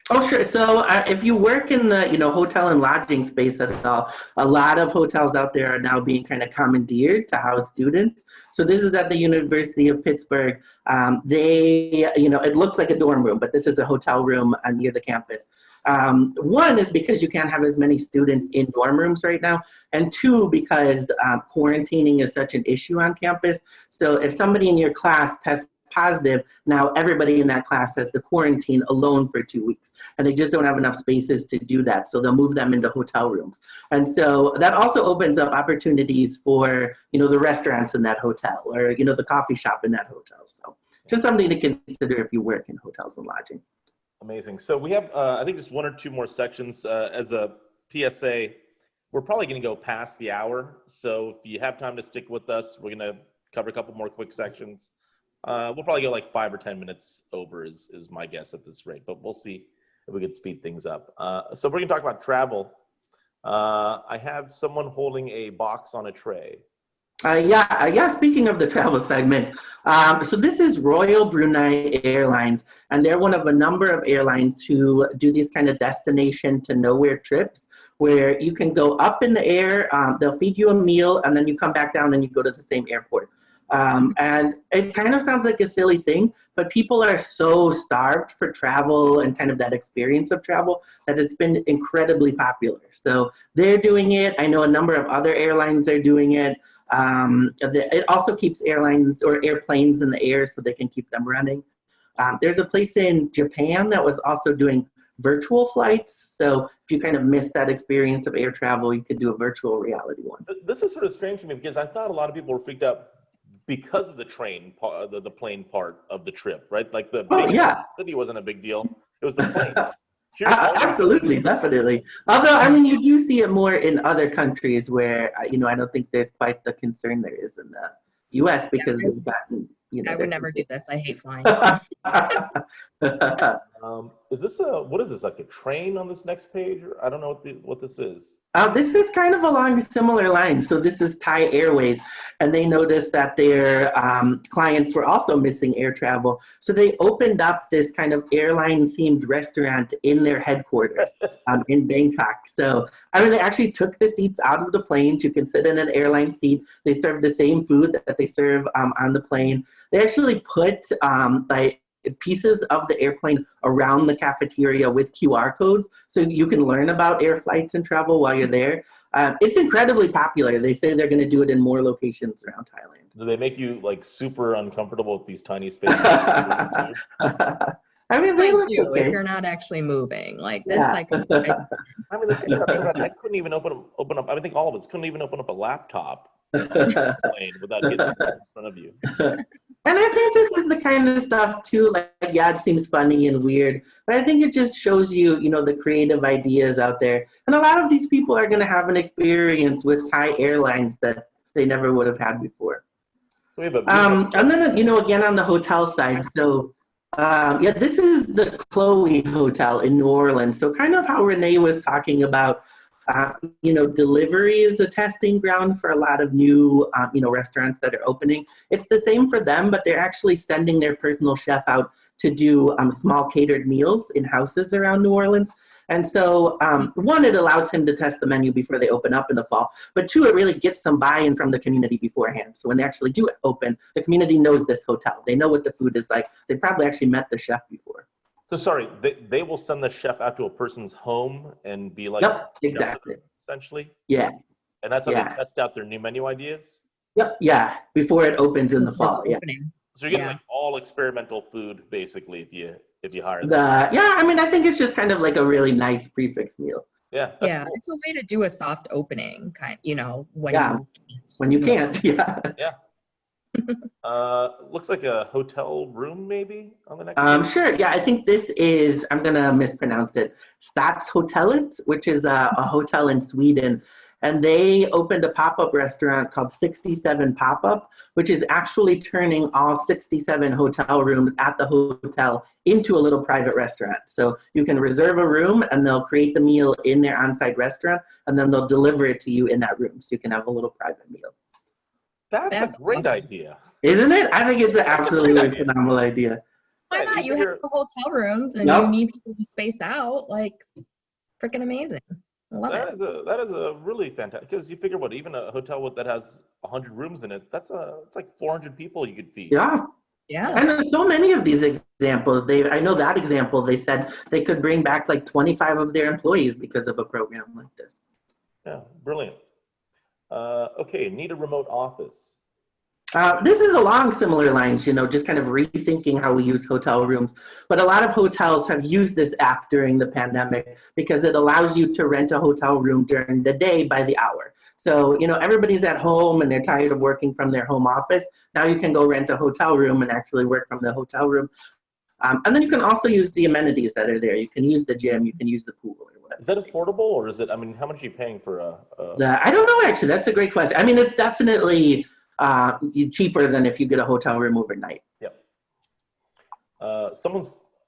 Oh, sure. So if you work in the, you know, hotel and lodging space at all, a lot of hotels out there are now being kind of commandeered to house students. So this is at the University of Pittsburgh. They, you know, it looks like a dorm room, but this is a hotel room near the campus. One is because you can't have as many students in dorm rooms right now. And two, because quarantining is such an issue on campus. So if somebody in your class tests positive, now everybody in that class has to quarantine alone for 2 weeks, and they just don't have enough spaces to do that, so they'll move them into hotel rooms. And so that also opens up opportunities for, you know, the restaurants in that hotel, or, you know, the coffee shop in that hotel. So just something to consider if you work in hotels and lodging. Amazing. So we have, I think, just one or two more sections. As a PSA, we're probably going to go past the hour, so if you have time to stick with us, we're going to cover a couple more quick sections. We'll probably go like 5 or 10 minutes over is my guess at this rate, but we'll see if we can speed things up. So we're gonna talk about travel. I have someone holding a box on a tray. Yeah, speaking of the travel segment, so this is Royal Brunei Airlines, and they're one of a number of airlines who do these kind of destination to nowhere trips where you can go up in the air, they'll feed you a meal, and then you come back down and you go to the same airport. And it kind of sounds like a silly thing, but people are so starved for travel and kind of that experience of travel that it's been incredibly popular. So they're doing it. I know a number of other airlines are doing it. It also keeps airlines or airplanes in the air so they can keep them running. There's a place in Japan that was also doing virtual flights. So if you kind of miss that experience of air travel, you could do a virtual reality one. This is sort of strange to me because I thought a lot of people were freaked out because of the plane part of the trip, right? Like the city wasn't a big deal. It was the plane. Absolutely, definitely. Although, I mean, you do see it more in other countries where, you know, I don't think there's quite the concern there is in the U.S. because they've gotten, you know. I would never do this. I hate flying. Is this what is this, like a train on this next page? I don't know what this is. This is kind of along similar lines. So this is Thai Airways, and they noticed that their clients were also missing air travel. So they opened up this kind of airline-themed restaurant in their headquarters in Bangkok. So, I mean, they actually took the seats out of the planes. You can sit in an airline seat. They serve the same food that they serve on the plane. They actually put like pieces of the airplane around the cafeteria with QR codes so you can learn about air flights and travel while you're there. It's incredibly popular. They say they're going to do it in more locations around Thailand. Do they make you like super uncomfortable with these tiny spaces? I mean, they look okay. If you're not actually moving like this, like I mean, I couldn't even open up. I think all of us couldn't even open up a laptop plane without getting in front of you. And I think this is the kind of stuff too, like, yeah, it seems funny and weird, but I think it just shows you, the creative ideas out there. And a lot of these people are going to have an experience with Thai airlines that they never would have had before. So we have a and then, again, on the hotel side, so, this is the Chloe Hotel in New Orleans. So kind of how Renee was talking about, delivery is a testing ground for a lot of new, restaurants that are opening. It's the same for them, but they're actually sending their personal chef out to do small catered meals in houses around New Orleans. And so, one, it allows him to test the menu before they open up in the fall. But two, it really gets some buy-in from the community beforehand. So when they actually do open, the community knows this hotel. They know what the food is like. They probably actually met the chef before. So sorry, they will send the chef out to a person's home and be like, yep, exactly, essentially. Yeah. And that's how they test out their new menu ideas. Yep. Yeah. Before it opens in the fall. Yeah. So you're getting like all experimental food basically if you hire them. Yeah. I mean, I think it's just kind of like a really nice prefix meal. Yeah. Yeah. Cool. It's a way to do a soft opening, when you can't. When you can't. Yeah. Yeah. Looks like a hotel room maybe on the next page. Sure. Yeah, I think this is, I'm going to mispronounce it, Stadshotellet, which is a hotel in Sweden. And they opened a pop-up restaurant called 67 Pop-Up, which is actually turning all 67 hotel rooms at the hotel into a little private restaurant. So you can reserve a room and they'll create the meal in their on-site restaurant and then they'll deliver it to you in that room. So you can have a little private meal. That's a great idea. Isn't it? I think it's an absolutely phenomenal idea. Why not? You have the hotel rooms and you need people to space out. Like, freaking amazing. I love it. That is a really fantastic, because you figure even a hotel that has 100 rooms in it, it's like 400 people you could feed. Yeah. Yeah. And there's so many of these examples. I know that example, they said they could bring back like 25 of their employees because of a program like this. Yeah, brilliant. Okay, need a remote office. This is along similar lines, just kind of rethinking how we use hotel rooms. But a lot of hotels have used this app during the pandemic because it allows you to rent a hotel room during the day by the hour. So, everybody's at home and they're tired of working from their home office. Now you can go rent a hotel room and actually work from the hotel room. And then you can also use the amenities that are there. You can use the gym, you can use the pool. Is that affordable, or is it, how much are you paying for I don't know, actually. That's a great question. I mean, it's definitely cheaper than if you get a hotel room overnight. Yep.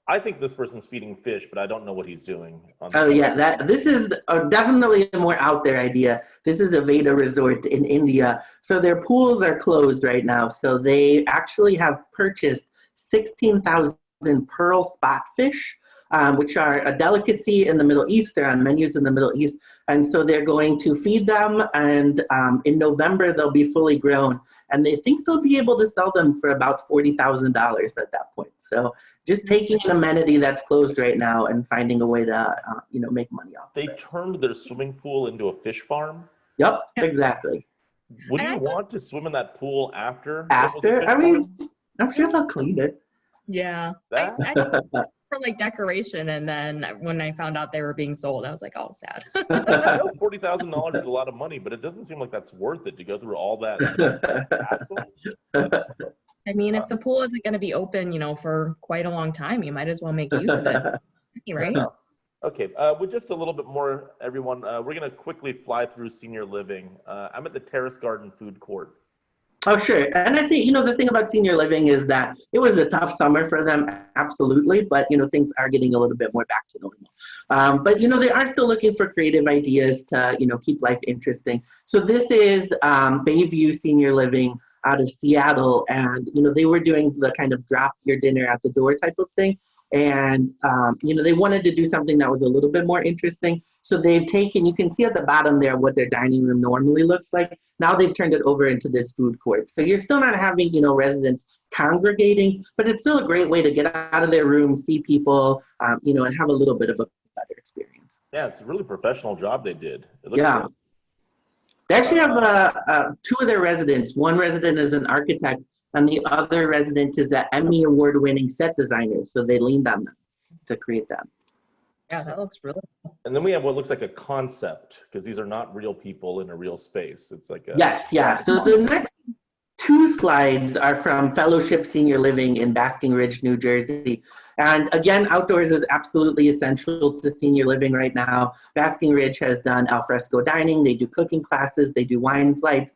I think this person's feeding fish, but I don't know what he's doing. This is definitely a more out there idea. This is a Veda resort in India. So their pools are closed right now. So they actually have purchased 16,000 pearl spot fish, which are a delicacy in the Middle East. They're on menus in the Middle East. And so they're going to feed them. And in November, they'll be fully grown. And they think they'll be able to sell them for about $40,000 at that point. So just taking an amenity that's closed right now and finding a way to, make money off of it. They turned their swimming pool into a fish farm? Yep, exactly. Would you want to swim in that pool after? After? I mean, I'm sure they'll clean it. Yeah. I for like decoration, and then when I found out they were being sold, I was like, oh, sad. I know $40,000 is a lot of money, but it doesn't seem like that's worth it to go through all that hassle. I mean, if the pool isn't going to be open, for quite a long time, you might as well make use of it, right? Okay, with just a little bit more, everyone, we're going to quickly fly through senior living. I'm at the Terrace Garden Food Court. Oh, sure. And I think, the thing about senior living is that it was a tough summer for them, absolutely. But, things are getting a little bit more back to normal. But, they are still looking for creative ideas to, keep life interesting. So this is Bayview Senior Living out of Seattle. And, they were doing the kind of drop your dinner at the door type of thing. And, they wanted to do something that was a little bit more interesting. So they've taken, you can see at the bottom there what their dining room normally looks like. Now they've turned it over into this food court. So you're still not having, residents congregating, but it's still a great way to get out of their room, see people, and have a little bit of a better experience. Yeah, it's a really professional job they did. It looks yeah. good. They actually have two of their residents. One resident is an architect, and the other resident is an Emmy Award-winning set designer. So they leaned on them to create that. Yeah, that looks really cool. And then we have what looks like a concept, because these are not real people in a real space. It's like a Yes, yeah. So the next two slides are from Fellowship Senior Living in Basking Ridge, New Jersey. And again, outdoors is absolutely essential to senior living right now. Basking Ridge has done alfresco dining. They do cooking classes. They do wine flights.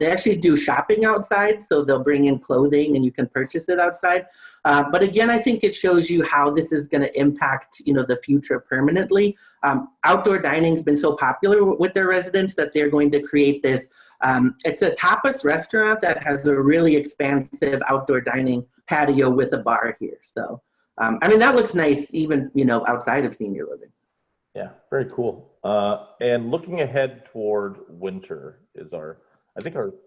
They actually do shopping outside. So they'll bring in clothing and you can purchase it outside. But again, I think it shows you how this is going to impact, the future permanently. Outdoor dining has been so popular with their residents that they're going to create this. It's a tapas restaurant that has a really expansive outdoor dining patio with a bar here. So, that looks nice, even, outside of senior living. Yeah, very cool. And looking ahead toward winter is our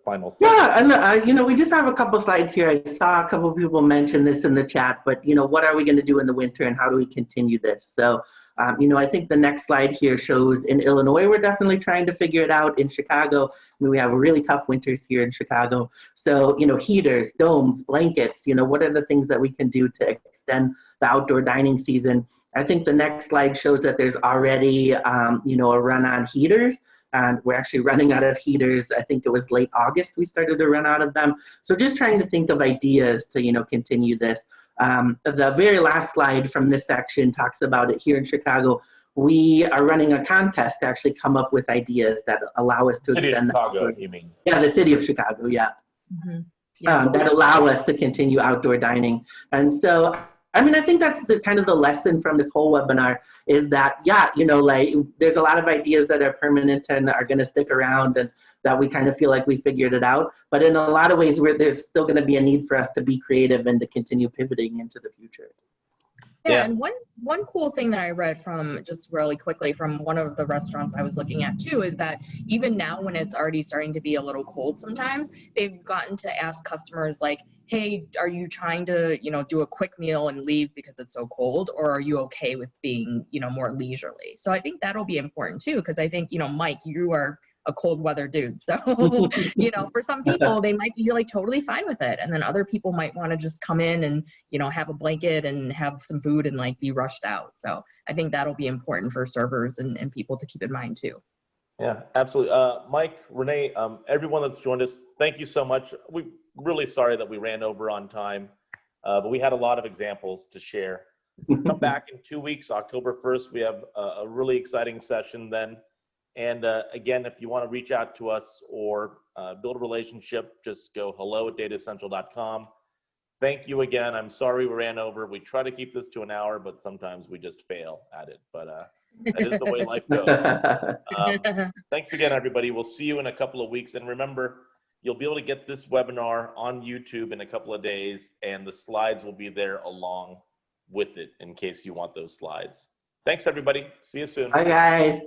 final slide. Yeah, and we just have a couple slides here. I saw a couple of people mention this in the chat, but what are we going to do in the winter and how do we continue this? So, I think the next slide here shows in Illinois, we're definitely trying to figure it out. In Chicago, we have really tough winters here in Chicago. So, heaters, domes, blankets, what are the things that we can do to extend the outdoor dining season? I think the next slide shows that there's already, a run on heaters. And we're actually running out of heaters. I think it was late August we started to run out of them. So just trying to think of ideas to, continue this. The very last slide from this section talks about it here in Chicago. We are running a contest to actually come up with ideas that allow us to extend. City of Chicago, you mean? Yeah, the city of Chicago, yeah. Mm-hmm. Yeah. That allow us to continue outdoor dining. And so, I think that's the kind of the lesson from this whole webinar is that, there's a lot of ideas that are permanent and are going to stick around and that we kind of feel like we figured it out. But in a lot of ways, there's still going to be a need for us to be creative and to continue pivoting into the future. Yeah, and one cool thing that I read from, just really quickly, from one of the restaurants I was looking at too, is that even now when it's already starting to be a little cold sometimes, they've gotten to ask customers like, hey, are you trying to, do a quick meal and leave because it's so cold, or are you okay with being, more leisurely? So I think that'll be important too, because I think, Mike, you are a cold weather dude. So, for some people, they might be like totally fine with it. And then other people might want to just come in and, have a blanket and have some food and like be rushed out. So I think that'll be important for servers and people to keep in mind too. Yeah, absolutely. Mike, Renee, everyone that's joined us, thank you so much. We're really sorry that we ran over on time, but we had a lot of examples to share. Come back in 2 weeks, October 1st. We have a really exciting session then. And again, if you want to reach out to us or build a relationship, just go hello@datassential.com. Thank you again. I'm sorry we ran over. We try to keep this to an hour, but sometimes we just fail at it. But that is the way life goes. Thanks again, everybody. We'll see you in a couple of weeks. And remember, you'll be able to get this webinar on YouTube in a couple of days, and the slides will be there along with it in case you want those slides. Thanks, everybody. See you soon. Bye, guys.